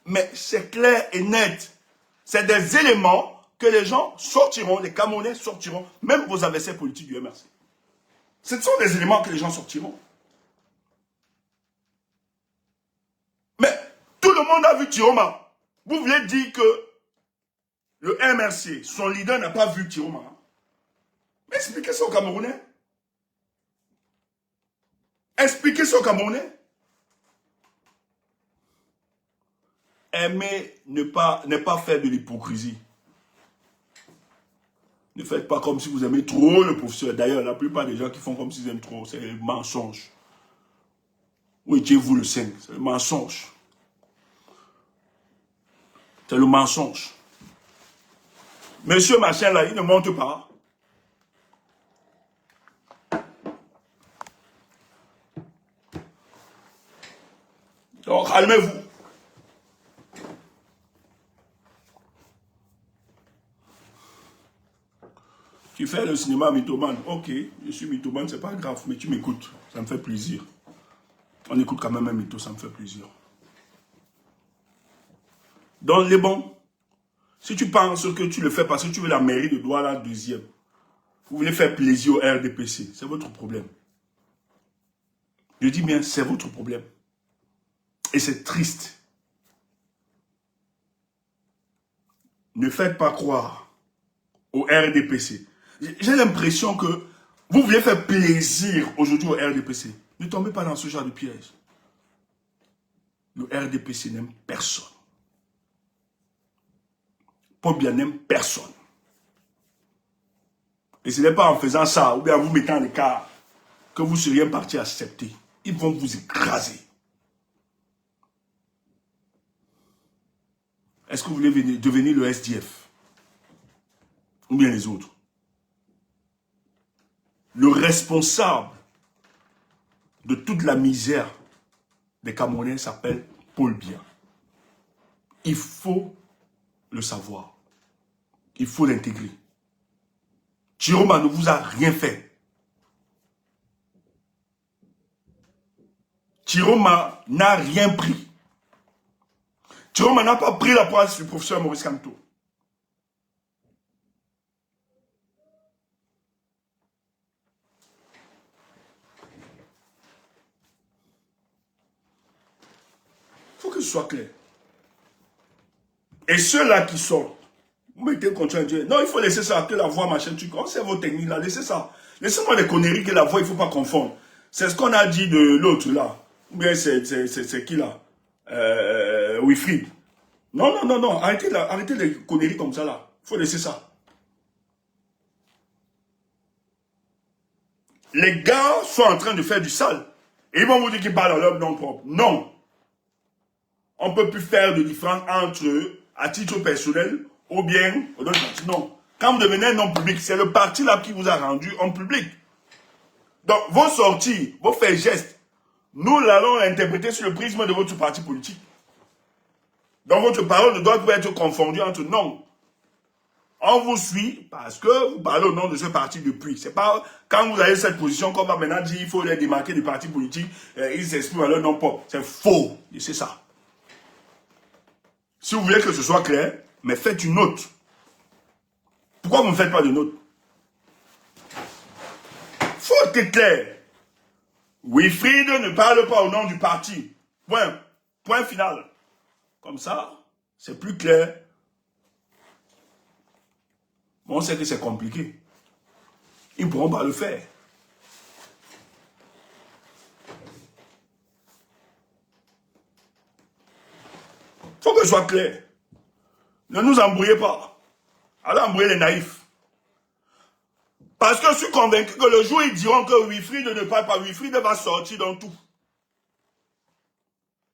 Mais c'est clair et net. C'est des éléments que les gens sortiront, les Camerounais sortiront, même vos adversaires politiques du MRC. Ce sont des éléments que les gens sortiront. Mais tout le monde a vu Tiroma. Vous voulez dire que le MRC, son leader n'a pas vu Tiroma. Mais expliquez ça aux Camerounais. Expliquez ça aux Camerounais. Aimer ne pas faire de l'hypocrisie. Ne faites pas comme si vous aimez trop le professeur. D'ailleurs, la plupart des gens qui font comme s'ils aiment trop, c'est le mensonge. Oui, Dieu vous le sait, c'est le mensonge. C'est le mensonge. Monsieur machin là, il ne monte pas. Donc, calmez-vous. Tu fais le cinéma mythomane. Ok, je suis mythomane, c'est pas grave, mais tu m'écoutes. Ça me fait plaisir. On écoute quand même un mytho, ça me fait plaisir. Donc, les bons, si tu penses que tu le fais parce que tu veux la mairie de Douala deuxième, vous voulez faire plaisir au RDPC, c'est votre problème. Je dis bien, c'est votre problème. Et c'est triste. Ne faites pas croire au RDPC. J'ai l'impression que vous voulez faire plaisir aujourd'hui au RDPC. Ne tombez pas dans ce genre de piège. Le RDPC n'aime personne. Paul Biya n'aime personne. Et ce n'est pas en faisant ça, ou bien en vous mettant en écart, que vous seriez un parti accepté. Ils vont vous écraser. Est-ce que vous voulez devenir le SDF? Ou bien les autres? Le responsable de toute la misère des Camerounais s'appelle Paul Biya. Il faut le savoir. Il faut l'intégrer. Tiroma ne vous a rien fait. Tiroma n'a rien pris. Tiroma n'a pas pris la place du professeur Maurice Kamto. Il faut que ce soit clair. Et ceux-là qui sortent, vous mettez contre un Dieu. Non, il faut laisser ça, que la voix, machin, tu connais, c'est vos techniques là, laissez ça. Laissez-moi les conneries que la voix, il ne faut pas confondre. C'est ce qu'on a dit de l'autre là. Ou bien c'est qui là? Wilfried. Non, arrêtez les conneries comme ça là. Il faut laisser ça. Les gars sont en train de faire du sale. Et ils vont vous dire qu'ils parlent à leur nom propre. Non. On ne peut plus faire de différence entre eux, à titre personnel, ou bien, non. Quand vous devenez un homme public, c'est le parti là qui vous a rendu homme public. Donc, vos sorties, vos faits et gestes, nous l'allons interpréter sur le prisme de votre parti politique. Donc, votre parole ne doit pas être confondue entre non. On vous suit parce que vous parlez au nom de ce parti depuis. C'est pas quand vous avez cette position qu'on va maintenant dire qu'il faut les démarquer des partis politiques, ils s'expriment à leur nom propre. C'est faux. Et c'est ça. Si vous voulez que ce soit clair, mais faites une note. Pourquoi vous ne faites pas de note? Faut être clair. Wilfried ne parle pas au nom du parti. Point. Point final. Comme ça, c'est plus clair. Bon, on sait que c'est compliqué. Ils ne pourront pas le faire. Il faut que ce soit clair. Ne nous embrouillez pas. Allez embrouiller les naïfs. Parce que je suis convaincu que le jour où ils diront que Wilfried ne parle pas, Wilfried va sortir dans tout.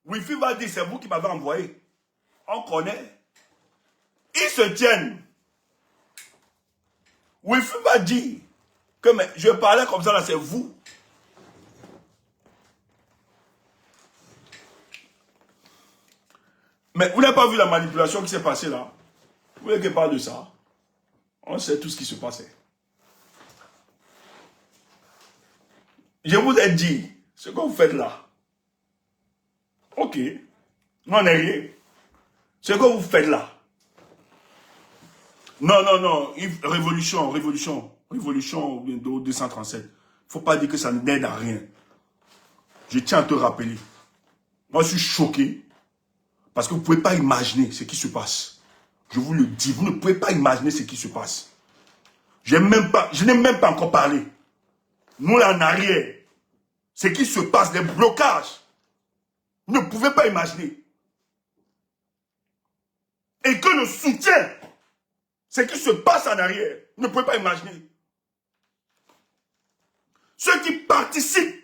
Wilfried va dire, c'est vous qui m'avez envoyé. On connaît. Ils se tiennent. Wilfried va dire que mais, je parlais comme ça, là, c'est vous. Mais vous n'avez pas vu la manipulation qui s'est passée là? Vous voulez qu'il parle de ça? On sait tout ce qui se passait. Je vous ai dit, ce que vous faites là. Ok. Non, n'est rien. Ce que vous faites là. Non, non, non. Révolution, révolution. Révolution 237. Il ne faut pas dire que ça n'aide à rien. Je tiens à te rappeler. Moi, je suis choqué. Parce que vous ne pouvez pas imaginer ce qui se passe. Je vous le dis, vous ne pouvez pas imaginer ce qui se passe. Je n'ai même pas encore parlé. Nous, là, en arrière, ce qui se passe, des blocages, vous ne pouvez pas imaginer. Et que le soutien, ce qui se passe en arrière, vous ne pouvez pas imaginer. Ceux qui participent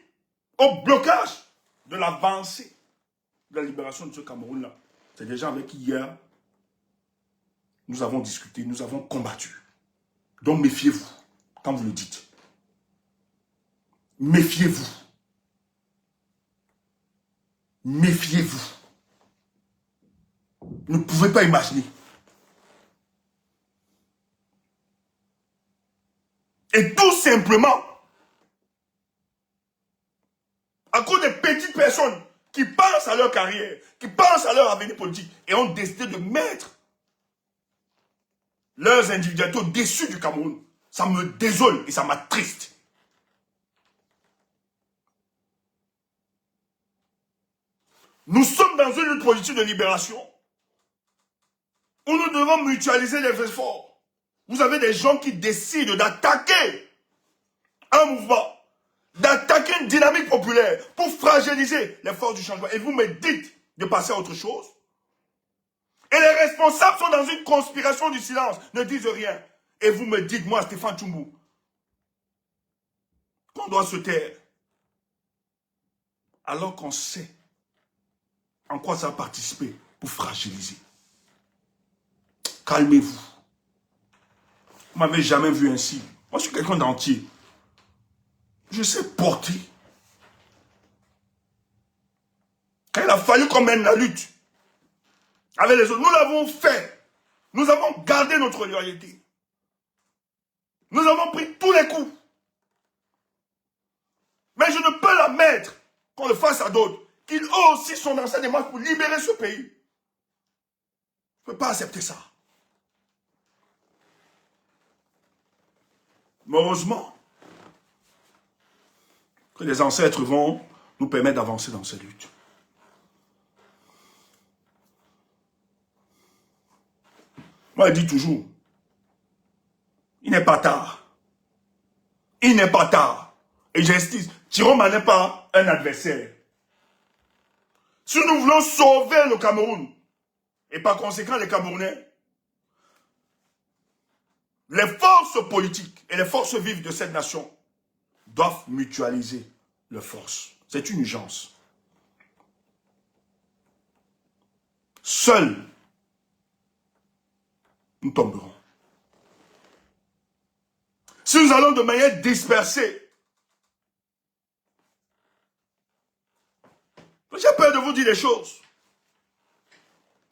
au blocage de l'avancée de la libération de ce Cameroun-là, c'est des gens avec qui hier, nous avons discuté, nous avons combattu. Donc méfiez-vous quand vous le dites. Méfiez-vous. Méfiez-vous. Vous ne pouvez pas imaginer. Et tout simplement, à cause des petites personnes qui pensent à leur carrière, qui pensent à leur avenir politique, et ont décidé de mettre leurs individualités au-dessus du Cameroun. Ça me désole et ça m'attriste. Nous sommes dans une lutte politique de libération où nous devons mutualiser les efforts. Vous avez des gens qui décident d'attaquer un mouvement, d'attaquer une dynamique populaire pour fragiliser les forces du changement. Et vous me dites de passer à autre chose. Et les responsables sont dans une conspiration du silence, ne disent rien. Et vous me dites, moi, Stéphane Tchoumou, qu'on doit se taire. Alors qu'on sait en quoi ça a participé pour fragiliser. Calmez-vous. Vous ne m'avez jamais vu ainsi. Moi, je suis quelqu'un d'entier. Je sais porter. Quand il a fallu qu'on mène la lutte avec les autres, nous l'avons fait. Nous avons gardé notre loyauté. Nous avons pris tous les coups. Mais je ne peux la mettre qu'on le fasse à d'autres, qu'ils eux aussi sont dans cette démarche pour libérer ce pays. Je ne peux pas accepter ça. Mais heureusement que les ancêtres vont nous permettre d'avancer dans cette lutte. Moi, je dis toujours, il n'est pas tard. Il n'est pas tard. Et j'insiste, Tiroma n'est pas un adversaire. Si nous voulons sauver le Cameroun, et par conséquent les Camerounais, les forces politiques et les forces vives de cette nation doivent mutualiser leurs forces. C'est une urgence. Seuls, nous tomberons. Si nous allons de manière dispersée, j'ai peur de vous dire des choses.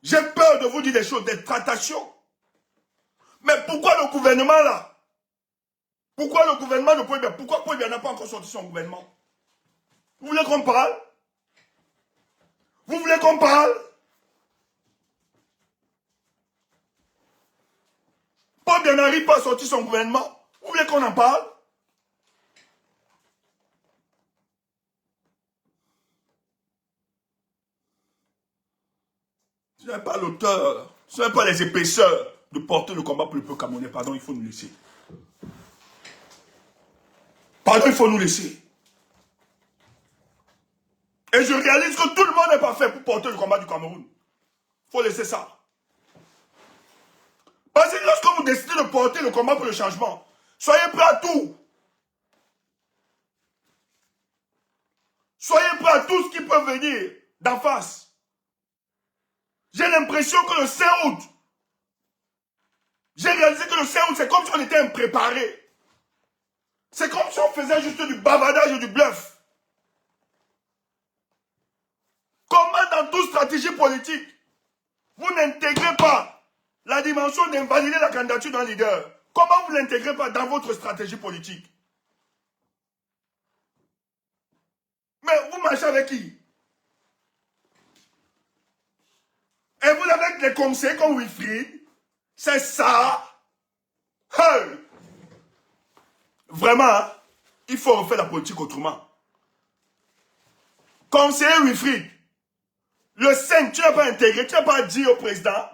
J'ai peur de vous dire des choses, des tractations. Mais pourquoi le gouvernement là? Pourquoi le gouvernement de Poibia? Pourquoi Poibia n'a pas encore sorti son gouvernement? Vous voulez qu'on parle? Vous voulez qu'on parle? Paul Biya n'arrive pas à sortir son gouvernement. Vous voulez qu'on en parle? Ce n'est pas l'auteur, ce n'est pas les épaisseurs de porter le combat pour le peuple camerounais. Pardon, il faut nous laisser. Pardon, il faut nous laisser. Et je réalise que tout le monde n'est pas fait pour porter le combat du Cameroun. Il faut laisser ça. Parce que lorsque vous décidez de porter le combat pour le changement, soyez prêts à tout. Soyez prêts à tout ce qui peut venir d'en face. J'ai l'impression que le 5 août, j'ai réalisé que le 5 août, c'est comme si on était impréparé. C'est comme si on faisait juste du bavardage et du bluff. Comment dans toute stratégie politique, vous n'intégrez pas la dimension d'invalider la candidature d'un leader? Comment vous ne l'intégrez pas dans votre stratégie politique? Mais vous marchez avec qui? Et vous avez des conseils comme Wilfried? C'est ça? Hey! Vraiment, il faut refaire la politique autrement. Conseiller Wilfried, le 5, tu n'as pas intégré, tu n'as pas dit au président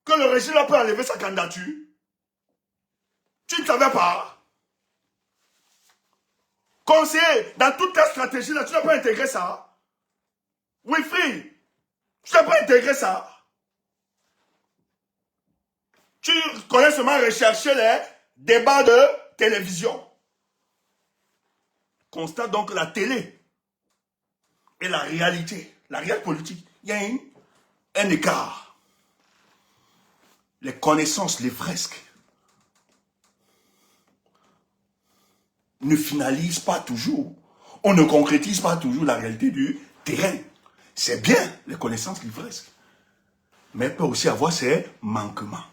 que le régime a pu enlever sa candidature. Tu ne savais pas. Conseiller, dans toute ta stratégie, là, tu n'as pas intégré ça. Wilfried, tu n'as pas intégré ça. Tu connais seulement rechercher les débats de télévision. Constate donc la télé et la réalité politique. Il y a un écart. Les connaissances, les fresques ne finalisent pas toujours. On ne concrétise pas toujours la réalité du terrain. C'est bien les connaissances, les fresques. Mais elle peut aussi avoir ses manquements.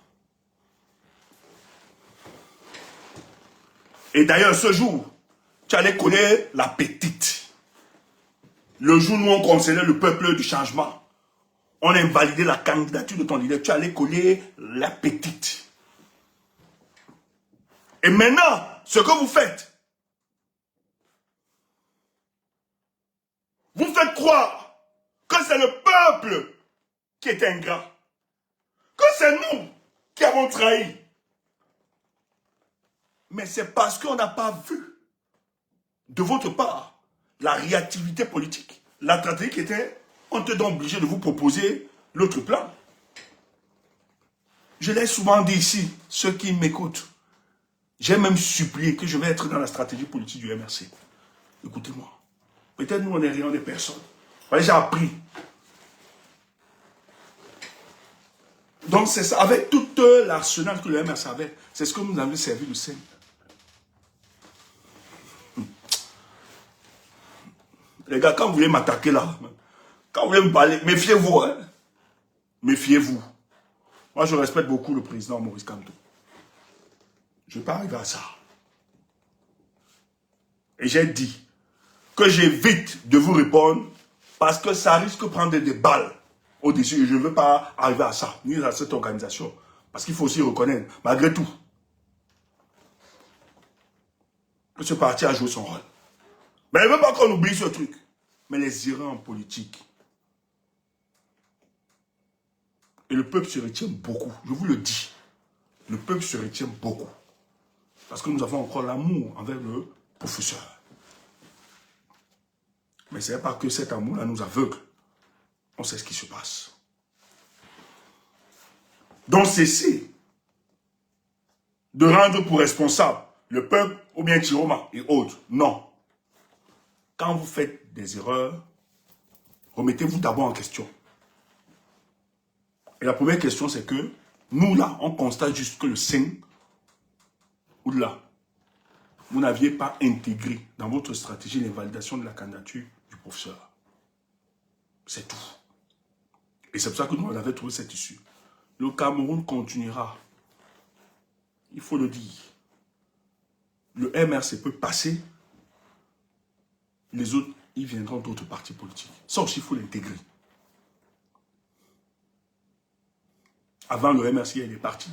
Et d'ailleurs, ce jour, tu allais connaître la petite. Le jour où nous on conseillait le peuple du changement, on a invalidé la candidature de ton leader, tu allais coller la petite. Et maintenant, ce que vous faites croire que c'est le peuple qui est ingrat, que c'est nous qui avons trahi. Mais c'est parce qu'on n'a pas vu de votre part la réactivité politique. La stratégie était, on était donc obligé de vous proposer l'autre plan. Je l'ai souvent dit ici, ceux qui m'écoutent, j'ai même supplié que je vais être dans la stratégie politique du MRC. Écoutez-moi. Peut-être nous, on n'est rien des personnes. J'ai appris. Donc c'est ça, avec tout l'arsenal que le MRC avait, c'est ce que nous avons servi le Seigneur. Les gars, quand vous voulez m'attaquer là, quand vous voulez me parler, méfiez-vous. Hein? Méfiez-vous. Moi, je respecte beaucoup le président Maurice Kamto. Je ne vais pas arriver à ça. Et j'ai dit que j'évite de vous répondre parce que ça risque de prendre des balles au-dessus. Et je ne veux pas arriver à ça, ni à cette organisation. Parce qu'il faut aussi reconnaître, malgré tout, que ce parti a joué son rôle. Mais je ne veux pas qu'on oublie ce truc. Mais les erreurs en politique. Et le peuple se retient beaucoup. Je vous le dis. Le peuple se retient beaucoup. Parce que nous avons encore l'amour envers le professeur. Mais ce n'est pas que cet amour-là nous aveugle. On sait ce qui se passe. Donc cessez de rendre pour responsable le peuple ou bien Tiroma et autres. Non. Quand vous faites des erreurs, remettez-vous d'abord en question. Et la première question, c'est que nous, là, on constate juste que le 5, ou là, vous n'aviez pas intégré dans votre stratégie l'invalidation de la candidature du professeur. C'est tout. Et c'est pour ça que nous, on avait trouvé cette issue. Le Cameroun continuera. Il faut le dire. Le MRC peut passer. Les autres, ils viendront d'autres partis politiques. Ça aussi, il faut l'intégrer. Avant le MRC, il est parti.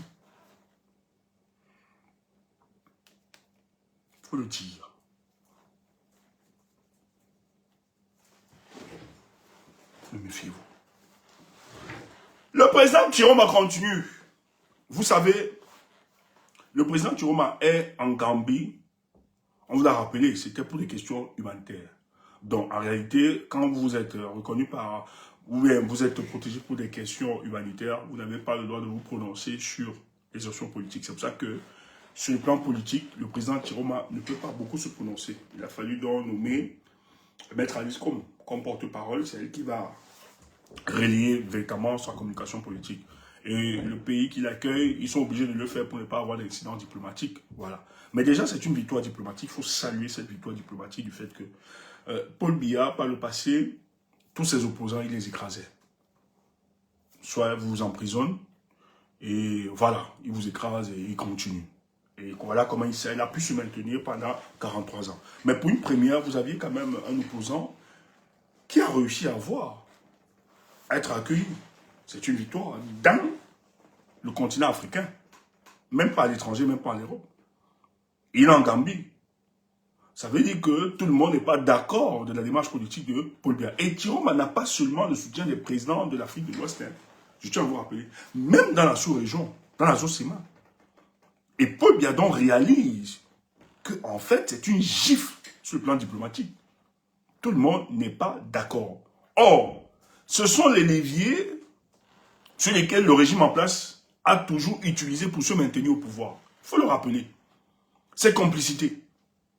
faut le dire. Mais méfiez-vous. Le président Chiroma continue. Vous savez, le président Chiroma est en Gambie. On vous l'a rappelé, c'était pour des questions humanitaires. Donc, en réalité, quand vous êtes reconnu par, ou bien vous êtes protégé pour des questions humanitaires, vous n'avez pas le droit de vous prononcer sur les options politiques. C'est pour ça que, sur le plan politique, le président Chiroma ne peut pas beaucoup se prononcer. Il a fallu donc nommer Maître Alice comme porte-parole. C'est elle qui va relier véritablement sa communication politique. Et le pays qui l'accueille, ils sont obligés de le faire pour ne pas avoir d'incident diplomatique. Voilà. Mais déjà, c'est une victoire diplomatique. Il faut saluer cette victoire diplomatique du fait que Paul Biya, par le passé, tous ses opposants, il les écrasait. Soit vous vous emprisonne, et voilà, il vous écrase et il continue. Et voilà comment il a pu se maintenir pendant 43 ans. Mais pour une première, vous aviez quand même un opposant qui a réussi à être accueilli. C'est une victoire dans le continent africain. Même pas à l'étranger, même pas en Europe. Il est en Gambie. Ça veut dire que tout le monde n'est pas d'accord de la démarche politique de Paul Biya. Et Chiroma n'a pas seulement le soutien des présidents de l'Afrique de l'Ouest. Je tiens à vous rappeler. Même dans la sous-région, dans la zone CEMA. Et Paul Biya donc réalise que, en fait, c'est une gifle sur le plan diplomatique. Tout le monde n'est pas d'accord. Or, ce sont les leviers sur lesquels le régime en place a toujours utilisé pour se maintenir au pouvoir. Il faut le rappeler. C'est complicité.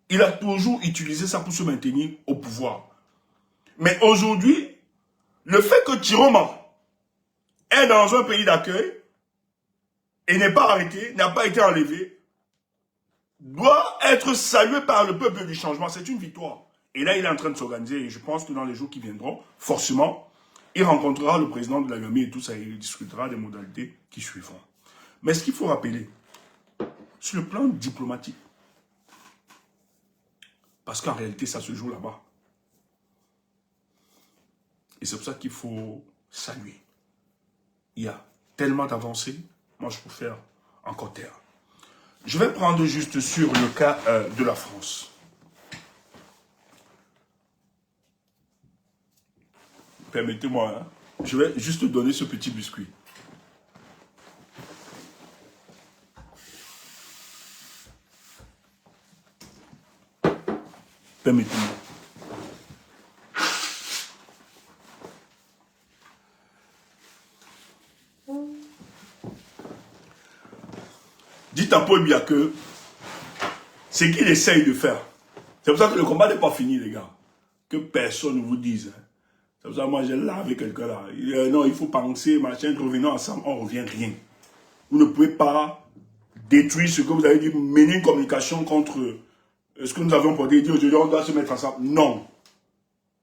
Il a toujours utilisé ça pour se maintenir au pouvoir. Mais aujourd'hui, le fait que Chiroma est dans un pays d'accueil et n'est pas arrêté, n'a pas été enlevé, doit être salué par le peuple du changement. C'est une victoire. Et là, il est en train de s'organiser. Et je pense que dans les jours qui viendront, forcément, il rencontrera le président de la Gambie et tout ça. Et il discutera des modalités qui suivront. Mais ce qu'il faut rappeler, sur le plan diplomatique, parce qu'en réalité, ça se joue là-bas. Et c'est pour ça qu'il faut saluer. Il y a tellement d'avancées. Moi, je préfère encore taire. Je vais prendre juste sur le cas de la France. Permettez-moi, hein, je vais juste donner ce petit biscuit. Permettez-moi. Dites à Paul Biya que ce qu'il essaye de faire, c'est pour ça que le combat n'est pas fini, les gars. Que personne ne vous dise. C'est pour ça que moi, j'ai là avec quelqu'un là. Non, il faut penser, machin, revenons ensemble, on revient rien. Vous ne pouvez pas détruire ce que vous avez dit, mener une communication contre ce que nous avons porté, dire aujourd'hui on doit se mettre ensemble. Non.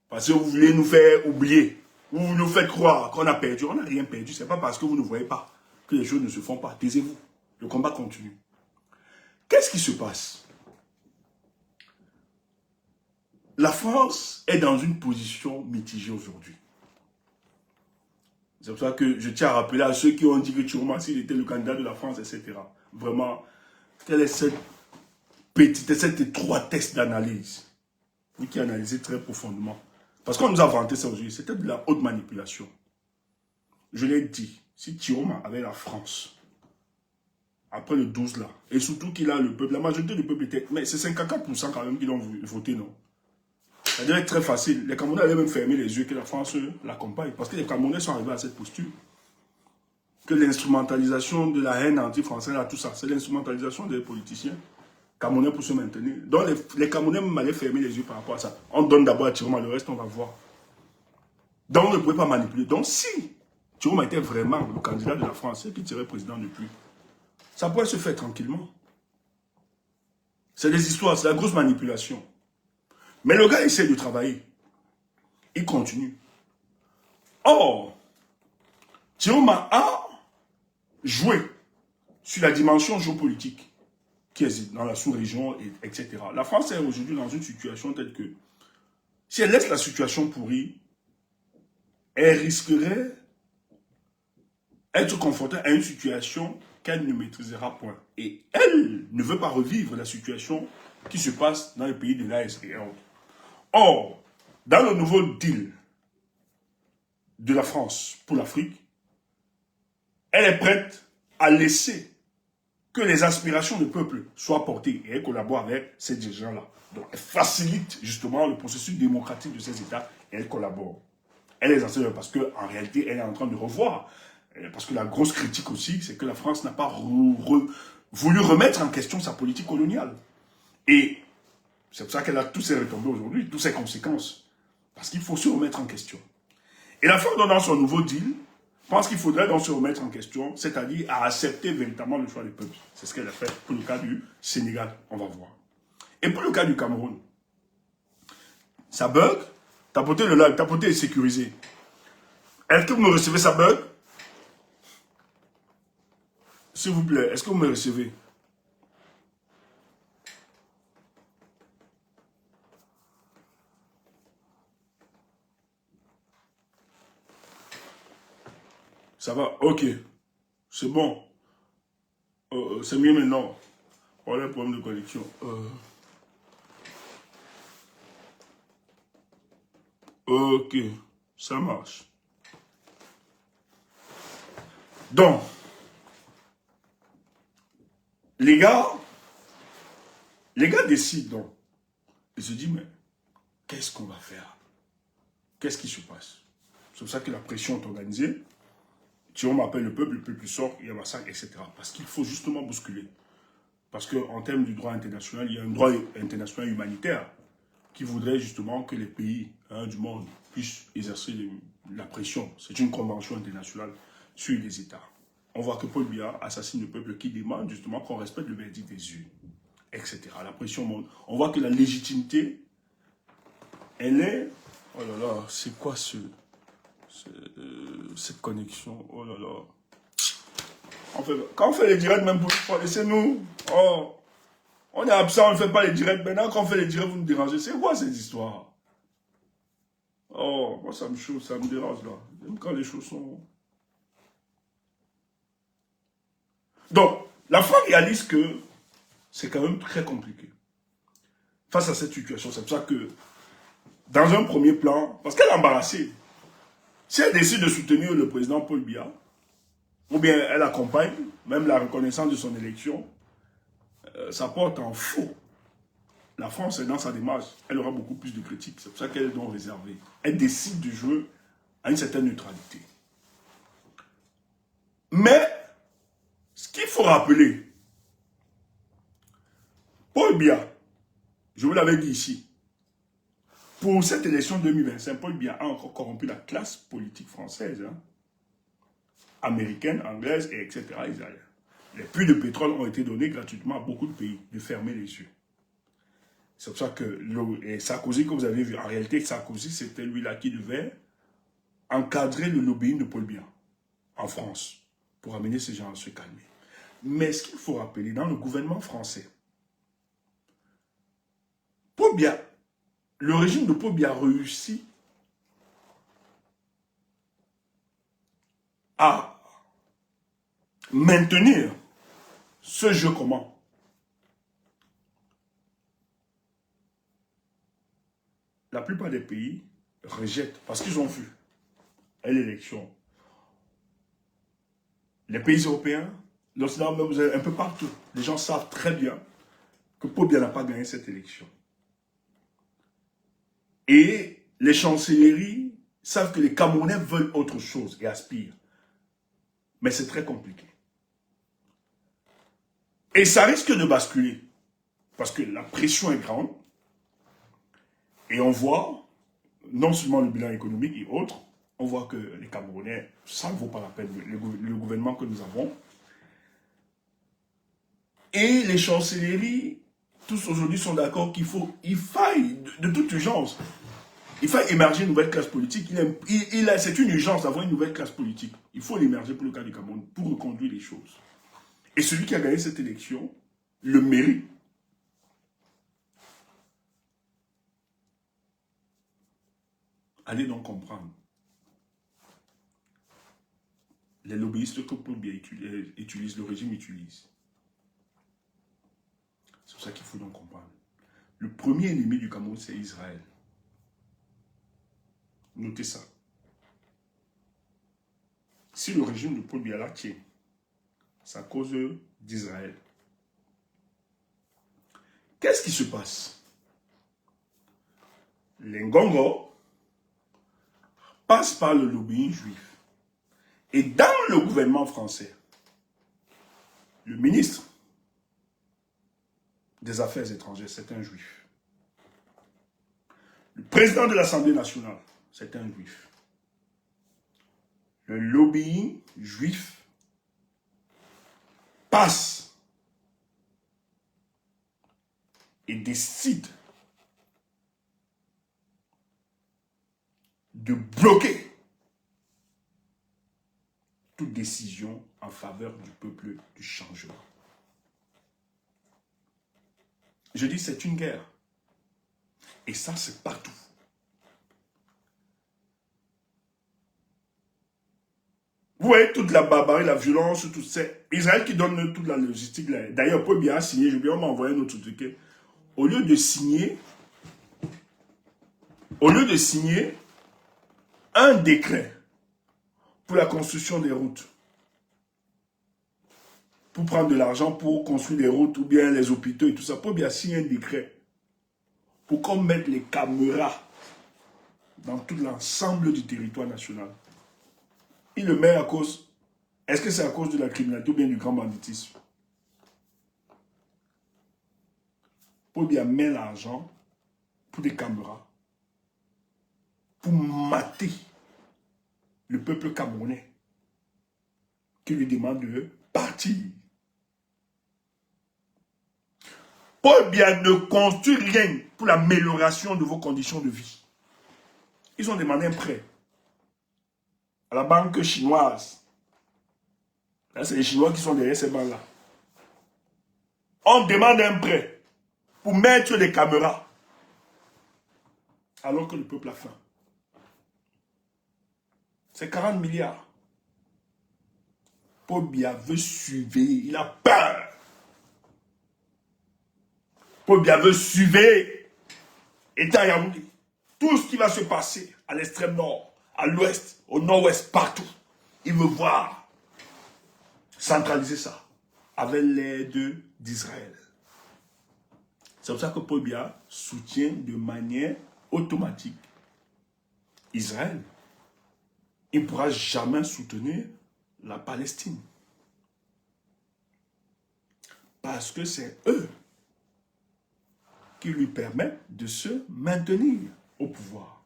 Parce que vous voulez nous faire oublier. Vous nous faites croire qu'on a perdu. On n'a rien perdu. Ce n'est pas parce que vous ne voyez pas que les choses ne se font pas. Taisez-vous. Le combat continue. Qu'est-ce qui se passe? La France est dans une position mitigée aujourd'hui. C'est pour ça que je tiens à rappeler à ceux qui ont dit que Chiroma, s'il était le candidat de la France, etc. Vraiment, quelle est cette petite, cette étroitesse d'analyse? Vous qui analysez très profondément. Parce qu'on nous a vanté ça aujourd'hui, c'était de la haute manipulation. Je l'ai dit, si Chiroma avait la France, après le 12 là, et surtout qu'il a le peuple, la majorité du peuple était, mais c'est 54% quand même qui l'ont voté, non? Ça devait être très facile. Les Camerounais allaient même fermer les yeux que la France l'accompagne. Parce que les Camerounais sont arrivés à cette posture. Que l'instrumentalisation de la haine anti-française, tout ça, c'est l'instrumentalisation des politiciens camerounais pour se maintenir. Donc les Camerounais même allaient fermer les yeux par rapport à ça. On donne d'abord à Chiroma, le reste on va voir. Donc on ne pouvait pas manipuler. Donc si Chiroma était vraiment le candidat de la France, c'est qui serait président depuis, ça pourrait se faire tranquillement. C'est des histoires, c'est la grosse manipulation. Mais le gars essaie de travailler. Il continue. Or, Chiroma a joué sur la dimension géopolitique qui est dans la sous-région, etc. La France est aujourd'hui dans une situation telle que, si elle laisse la situation pourrie, elle risquerait d'être confrontée à une situation qu'elle ne maîtrisera point. Et elle ne ne veut pas revivre la situation qui se passe dans les pays de l'AES et autres. Or, dans le nouveau deal de la France pour l'Afrique, elle est prête à laisser que les aspirations du peuple soient portées et elle collabore avec ces dirigeants-là. Donc, elle facilite justement le processus démocratique de ces États et elle collabore. Elle les enseigne parce qu'en réalité, elle est en train de revoir. Parce que la grosse critique aussi, c'est que la France n'a pas voulu remettre en question sa politique coloniale. Et c'est pour ça qu'elle a tous ses retombées aujourd'hui, toutes ses conséquences. Parce qu'il faut se remettre en question. Et la France, dans son nouveau deal, pense qu'il faudrait donc se remettre en question, c'est-à-dire à accepter véritablement le choix du peuple. C'est ce qu'elle a fait pour le cas du Sénégal, on va voir. Et pour le cas du Cameroun, ça bug, tapoter le live, tapoter est sécurisé. Est-ce que vous me recevez, ça bug? S'il vous plaît, est-ce que vous me recevez? Ça va? Ok. C'est bon. C'est mieux maintenant. On a un problème de connexion. Ok. Ça marche. Donc, les gars décident donc. Ils se disent, mais qu'est-ce qu'on va faire? Qu'est-ce qui se passe? C'est pour ça que la pression est organisée. Si on m'appelle le peuple sort, il y a massacre, etc. Parce qu'il faut justement bousculer. Parce qu'en termes du droit international, il y a un droit international humanitaire qui voudrait justement que les pays du monde puissent exercer la pression. C'est une convention internationale sur les États. On voit que Paul Biya assassine le peuple qui demande justement qu'on respecte le verdict des urnes, etc. La pression monte. On voit que la légitimité, elle est... Oh là là, c'est quoi cette connexion? Oh là là. Quand on fait les directs, même pour une fois, laissez-nous. Oh, on est absent, on ne fait pas les directs. Maintenant, quand on fait les directs, vous nous dérangez. C'est quoi cette histoire? Oh, moi, ça me chauffe, ça me dérange là. Même quand les choses sont... Donc, la France réalise que c'est quand même très compliqué. Face à cette situation, c'est pour ça que, dans un premier plan, parce qu'elle est embarrassée, si elle décide de soutenir le président Paul Biya, ou bien elle accompagne, même la reconnaissance de son élection, ça porte en faux. La France est dans sa démarche, elle aura beaucoup plus de critiques, c'est pour ça qu'elle est donc réservée. Elle décide de jouer à une certaine neutralité. Mais, ce qu'il faut rappeler, Paul Biya, je vous l'avais dit ici, pour cette élection 2025, Paul Biya a encore corrompu la classe politique française, américaine, anglaise, et etc. Les puits de pétrole ont été donnés gratuitement à beaucoup de pays, de fermer les yeux. C'est pour ça que Sarkozy, que vous avez vu, en réalité, Sarkozy, c'était lui-là qui devait encadrer le lobbying de Paul Biya en France, pour amener ces gens à se calmer. Mais ce qu'il faut rappeler, dans le gouvernement français, Paul Biya, le régime de Paul Biya réussit à maintenir ce jeu comment? La plupart des pays rejettent, parce qu'ils ont vu à l'élection. Les pays européens, l'Occident même, vous avez un peu partout. Les gens savent très bien que Paul Biya n'a pas gagné cette élection. Et les chancelleries savent que les Camerounais veulent autre chose et aspirent. Mais c'est très compliqué. Et ça risque de basculer. Parce que la pression est grande. Et on voit, non seulement le bilan économique et autres, on voit que les Camerounais, ça ne vaut pas la peine, le gouvernement que nous avons. Et les chancelleries, tous aujourd'hui sont d'accord qu'il faille, de toute urgence, il faille émerger une nouvelle classe politique. C'est une urgence d'avoir une nouvelle classe politique. Il faut l'émerger pour le cas du Cameroun, pour reconduire les choses. Et celui qui a gagné cette élection le mérite. Allez donc comprendre. Les lobbyistes que Paul Biya utilise, le régime utilise. C'est ça qu'il faut donc comprendre. Le premier ennemi du Cameroun, c'est Israël. Notez ça. Si le régime de Paul Biya tient, c'est à cause d'Israël. Qu'est-ce qui se passe? Les Ngongo passent par le lobbying juif. Et dans le gouvernement français, le ministre des Affaires étrangères, c'est un juif. Le président de l'Assemblée nationale, c'est un juif. Le lobbying juif passe et décide de bloquer toute décision en faveur du peuple du changement. Je dis c'est une guerre. Et ça c'est partout. Vous voyez toute la barbarie, la violence, tout ça. Israël qui donne toute la logistique. D'ailleurs, Paul Biya a signé, on m'a envoyé un autre truc. Au lieu de signer un décret pour la construction des routes, pour prendre de l'argent pour construire des routes ou bien les hôpitaux et tout ça, Paul Biya a signé un décret pour qu'on mette les caméras dans tout l'ensemble du territoire national. Il le met à cause... Est-ce que c'est à cause de la criminalité ou bien du grand banditisme? Paul Biya met l'argent pour des caméras, pour mater le peuple camerounais qui lui demande de partir. Paul Biya ne construit rien pour l'amélioration de vos conditions de vie. Ils ont demandé un prêt à la banque chinoise. Là, c'est les Chinois qui sont derrière ces banques-là. On demande un prêt pour mettre des caméras alors que le peuple a faim. C'est 40 milliards. Paul Biya veut suivre, il a peur. Paul Biya veut suivre État Yaoundé. Tout ce qui va se passer à l'extrême nord, à l'ouest, au nord-ouest, partout. Il veut voir centraliser ça avec l'aide d'Israël. C'est pour ça que Paul Biya soutient de manière automatique Israël. Il ne pourra jamais soutenir la Palestine. Parce que c'est eux qui lui permettent de se maintenir au pouvoir.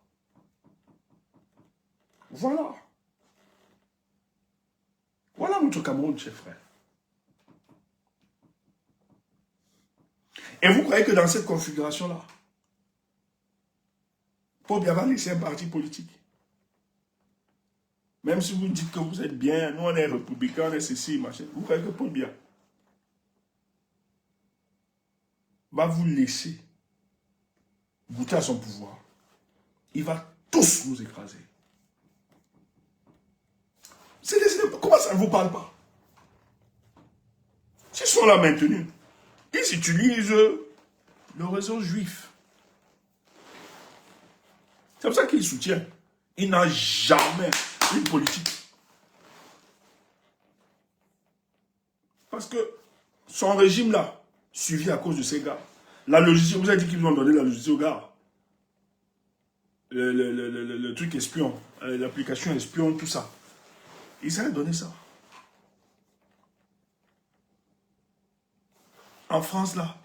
Voilà. Voilà notre Cameroun, chers frères. Et vous croyez que dans cette configuration-là, Paul Biya va laisser un parti politique? Même si vous dites que vous êtes bien, nous on est républicains, on est ceci, machin. Vous croyez que Paul Biya va vous laisser goûter à son pouvoir? Il va tous nous écraser. Comment ça ne vous parle pas? S'ils sont là maintenus, ils utilisent le réseau juif. C'est pour ça qu'il soutient. Il n'a jamais une politique. Parce que son régime là, suivi à cause de ces gars. La logistique, vous avez dit qu'ils vous ont donné la logistique aux gars. Le truc espion, l'application espion, tout ça. Ils avaient donné ça. En France là,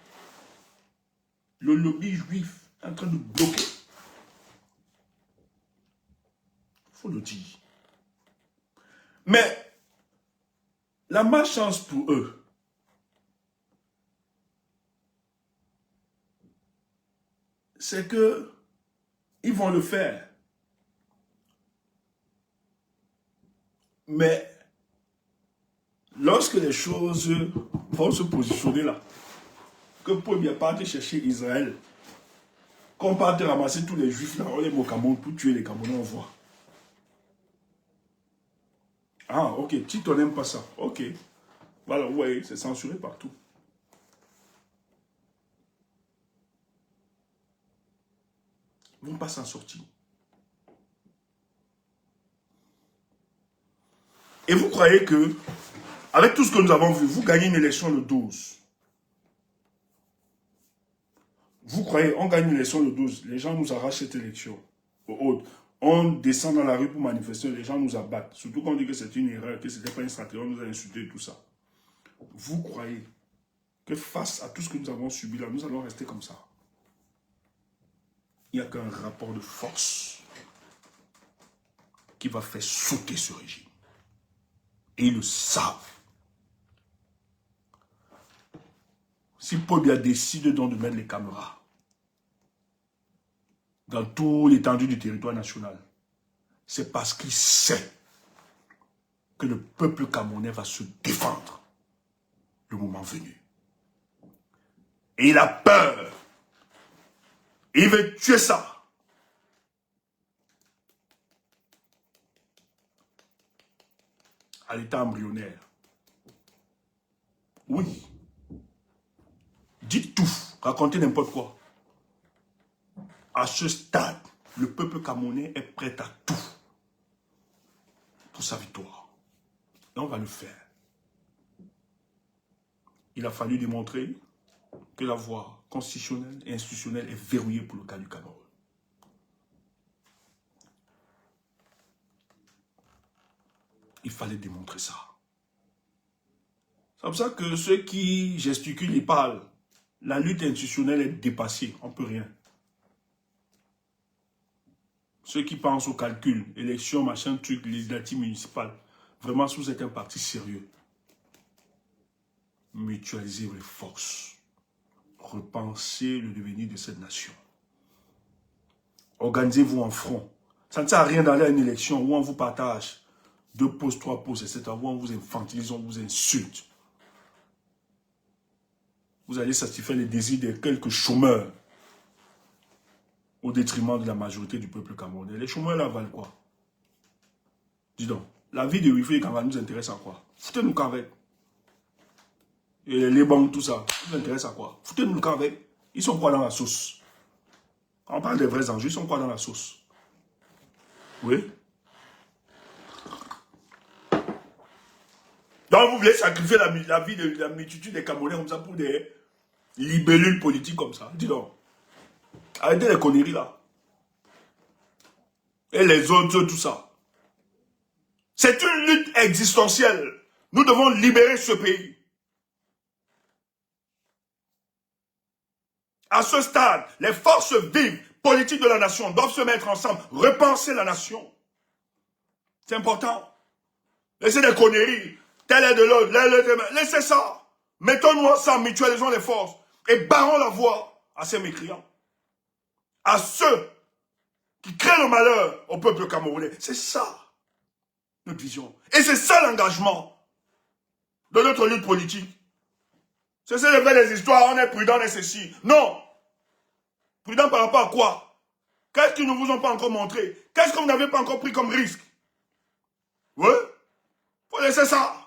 le lobby juif est en train de bloquer. Il faut le dire. Mais la malchance pour eux, c'est que ils vont le faire. Mais lorsque les choses vont se positionner là, que Paul Biya parte chercher Israël, qu'on parte ramasser tous les juifs là, on les met au Cameroun pour tuer les Camerounais, on voit. Ah, ok, Tito n'aime pas ça. Ok. Voilà, vous voyez, c'est censuré partout. Ils ne vont pas s'en sortir. Et vous croyez que, avec tout ce que nous avons vu, vous gagnez une élection le 12. Vous croyez, on gagne une élection le 12, les gens nous arrachent cette élection. On descend dans la rue pour manifester, les gens nous abattent. Surtout quand on dit que c'est une erreur, que ce n'était pas une stratégie, on nous a insultés et tout ça. Vous croyez que face à tout ce que nous avons subi là, nous allons rester comme ça? Il n'y a qu'un rapport de force qui va faire sauter ce régime. Et ils le savent. Si Paul Biya décide donc de mettre les caméras dans tout l'étendue du territoire national, c'est parce qu'il sait que le peuple camerounais va se défendre le moment venu. Et il a peur. Et il veut tuer ça. À l'état embryonnaire. Oui. Dites tout. Racontez n'importe quoi. À ce stade, le peuple camerounais est prêt à tout pour sa victoire. Et on va le faire. Il a fallu démontrer que la voie constitutionnelle et institutionnelle est verrouillée pour le cas du Cameroun. Il fallait démontrer ça. C'est comme ça que ceux qui gesticulent et parlent, la lutte institutionnelle est dépassée, on ne peut rien. Ceux qui pensent au calcul, élection, machin, truc, législative municipale, vraiment, si vous êtes un parti sérieux, mutualisez les forces. Repensez le devenir de cette nation. Organisez-vous en front. Ça ne sert à rien d'aller à une élection où on vous partage 2 postes, 3 postes, etc. Où on vous infantilise, on vous insulte. Vous allez satisfaire les désirs de quelques chômeurs au détriment de la majorité du peuple camerounais. Les chômeurs là valent quoi? Dis donc, la vie de Wifo et Kanga nous intéresse à quoi? Foutez-nous qu'avec. Et les banques, tout ça, nous intéresse à quoi? Foutez-nous qu'avec. Ils sont quoi dans la sauce? Quand on parle des vrais enjeux, ils sont quoi dans la sauce? Oui? Donc vous voulez sacrifier la vie de la multitude des Camerounais comme ça pour des libellules politiques comme ça? Dis donc. Arrêtez les conneries là. Et les autres, tout ça. C'est une lutte existentielle. Nous devons libérer ce pays. À ce stade, les forces vives politiques de la nation doivent se mettre ensemble, repenser la nation. C'est important. Laissez des conneries. Tel est de l'autre. Laissez ça. Mettons-nous ensemble, mutualisons les forces et barrons la voie à ces mécréants. À ceux qui créent le malheur au peuple camerounais. C'est ça notre vision. Et c'est ça l'engagement de notre lutte politique. C'est ça de faire des histoires, on est prudent, on est ceci. Non. Prudent par rapport à quoi? Qu'est-ce qu'ils ne vous ont pas encore montré? Qu'est-ce que vous n'avez pas encore pris comme risque? Oui? Faut laisser ça.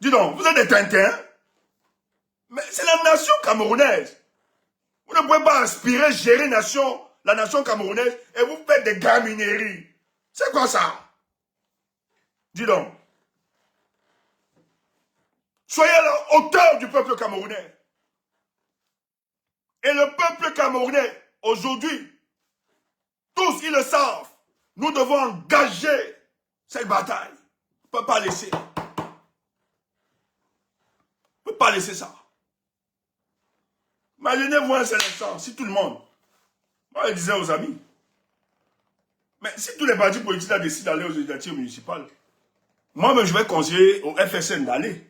Dis donc, vous êtes des tintins. Mais c'est la nation camerounaise. Vous ne pouvez pas aspirer, gérer la nation camerounaise et vous faites des gamineries. C'est quoi ça? Dis donc. Soyez à la hauteur du peuple camerounais. Et le peuple camerounais, aujourd'hui, tous ils le savent, nous devons engager cette bataille. On ne peut pas laisser. On ne peut pas laisser ça. Imaginez-vous un seul instant, si tout le monde, moi je disais aux amis, mais si tous les partis politiques là décident d'aller aux législatives municipales, moi-même je vais conseiller au FSN d'aller.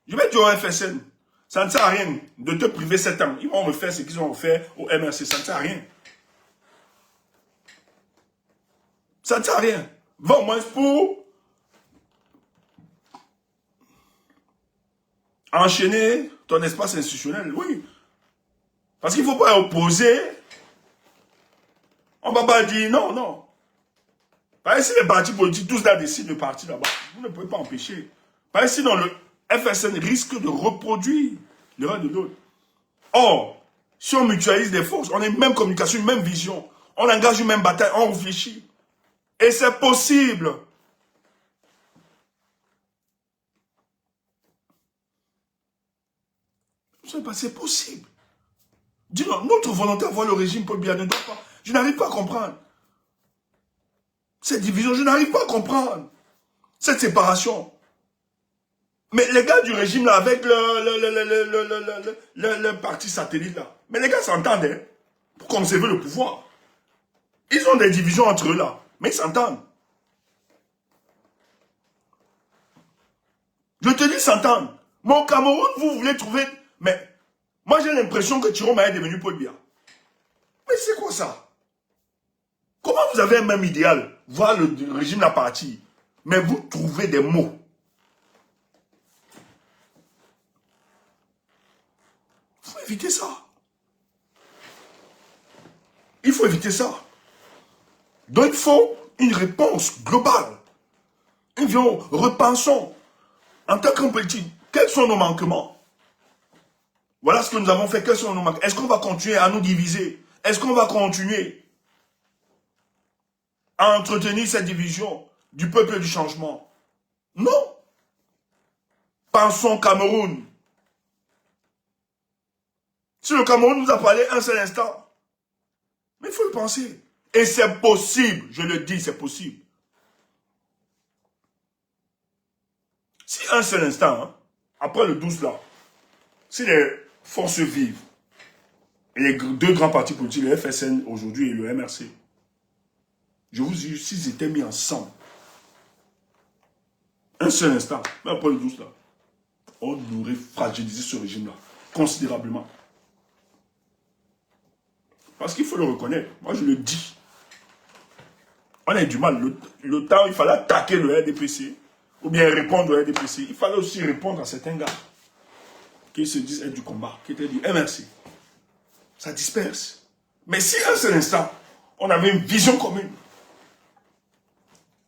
Je vais dire au FSN, ça ne sert à rien de te priver 7 ans. Ils vont refaire ce qu'ils ont fait au MRC, ça ne sert à rien. Ça ne sert à rien. Va au moins pour enchaîner ton espace institutionnel, oui. Parce qu'il ne faut pas opposer. On ne va pas dire non, non. Parce que si les partis politiques, tous là décident de partir là-bas, vous ne pouvez pas empêcher. Parce que sinon, le FSN risque de reproduire l'erreur de l'autre. Or, Si on mutualise des forces, on a une même communication, une même vision. On engage une même bataille, on réfléchit. Et c'est possible. C'est possible. Dis-nous, notre volonté à voir le régime Paul Biya ne doit pas. Je n'arrive pas à comprendre. Cette division, je n'arrive pas à comprendre. Cette séparation. Mais les gars du régime, là, avec le parti satellite, là, mais les gars s'entendent, hein, pour conserver le pouvoir. Ils ont des divisions entre eux, là, mais ils s'entendent. Je te dis s'entendent. Mais au Cameroun, vous voulez trouver... Mais moi, j'ai l'impression que Thierry est devenu Paul Biya. Mais c'est quoi ça? Comment vous avez un même idéal, voir le régime la partie, mais vous trouvez des mots? Il faut éviter ça. Il faut éviter ça. Donc, il faut une réponse globale. Repensons. En tant qu'homme politique, quels sont nos manquements? Voilà ce que nous avons fait. Quels sont nos manquements? Est-ce qu'on va continuer à nous diviser? Est-ce qu'on va continuer à entretenir cette division du peuple du changement? Non. Pensons Cameroun. Si le Cameroun nous a parlé un seul instant, mais il faut le penser. Et c'est possible, je le dis, c'est possible. Si un seul instant, hein, après le 12 là, si les forces vives, et les deux grands partis politiques, le FSN aujourd'hui et le MRC, je vous dis, s'ils étaient mis ensemble, un seul instant, même après le 12 là, on aurait fragilisé ce régime là, considérablement. Parce qu'il faut le reconnaître, moi je le dis. On a eu du mal, le temps, il fallait attaquer le RDPC, ou bien répondre au RDPC, il fallait aussi répondre à certains gars qui se disent être du combat, qui étaient du MRC. Ça disperse. Mais si un seul instant, on avait une vision commune,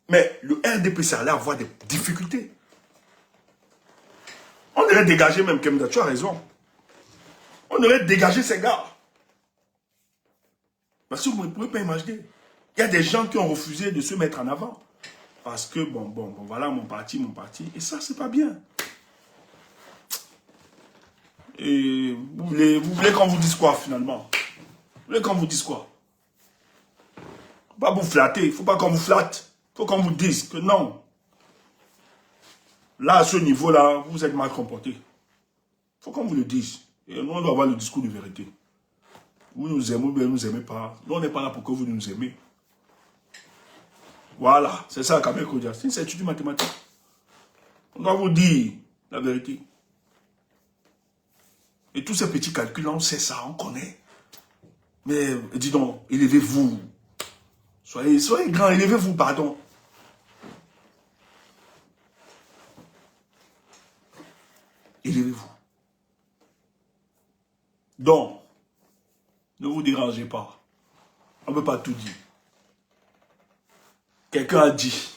mais le RDPC allait avoir des difficultés. On aurait dégagé même Kemda, tu as raison. On aurait dégagé ces gars. Parce que vous ne pouvez pas imaginer. Il y a des gens qui ont refusé de se mettre en avant. Parce que, bon, voilà, mon parti. Et ça, c'est pas bien. Et vous voulez qu'on vous dise quoi, finalement? Vous voulez qu'on vous dise quoi? Faut pas vous flatter. Il ne faut pas qu'on vous flatte. Il faut qu'on vous dise que non. Là, à ce niveau-là, vous êtes mal comporté. Il faut qu'on vous le dise. Et nous, on doit avoir le discours de vérité. Vous nous aimez ou bien vous ne nous aimez pas. Nous, on n'est pas là pour que vous nous aimez. Voilà, c'est ça, Kamel Kodia. C'est une certitude mathématique. On doit vous dire la vérité. Et tous ces petits calculs-là, on sait ça, on connaît. Mais dis donc, élevez-vous. Soyez grands, élevez-vous, pardon. Élevez-vous. Donc, ne vous dérangez pas. On ne peut pas tout dire. Quelqu'un a dit,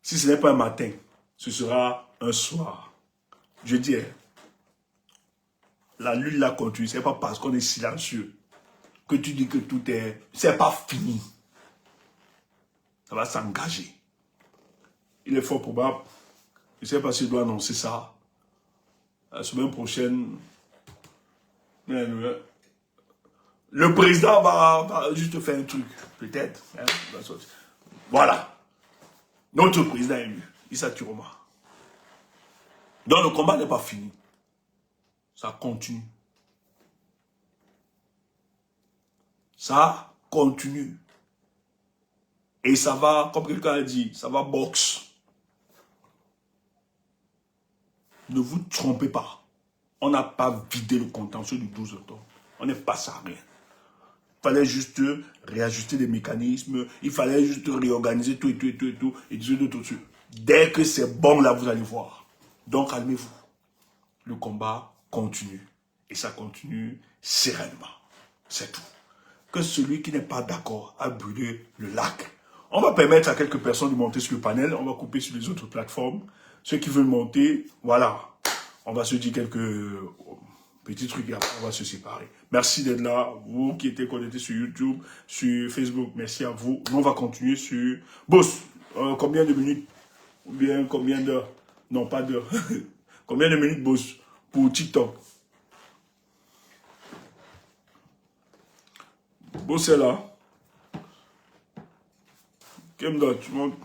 si ce n'est pas un matin, ce sera un soir. Je dis, la lune là continue, ce n'est pas parce qu'on est silencieux que tu dis que tout est... C'est pas fini. Ça va s'engager. Il est fort probable, je ne sais pas si je dois annoncer ça, la semaine prochaine, le président va juste faire un truc, peut-être. Hein, voilà. Notre président est élu, Issa Turoma. Donc le combat n'est pas fini. Ça continue. Ça continue. Et ça va, comme quelqu'un a dit, ça va boxe. Ne vous trompez pas. On n'a pas vidé le contentieux du 12 octobre. On n'est pas ça, rien. Il fallait juste réajuster les mécanismes. Il fallait juste réorganiser tout. Dès que c'est bon, là, vous allez voir. Donc, calmez-vous. Le combat continue. Et ça continue sereinement. C'est tout. Que celui qui n'est pas d'accord a brûlé le lac. On va permettre à quelques personnes de monter sur le panel. On va couper sur les autres plateformes. Ceux qui veulent monter, voilà. On va se dire quelques Petit truc, et après, on va se séparer. Merci d'être là. Vous qui étiez connectés sur YouTube, sur Facebook, merci à vous. Nous, on va continuer sur... Boss, combien de minutes? Ou bien combien d'heures? Non, pas d'heures. Combien de minutes, boss, pour TikTok? Boss est là. Qu'est-ce que tu montres?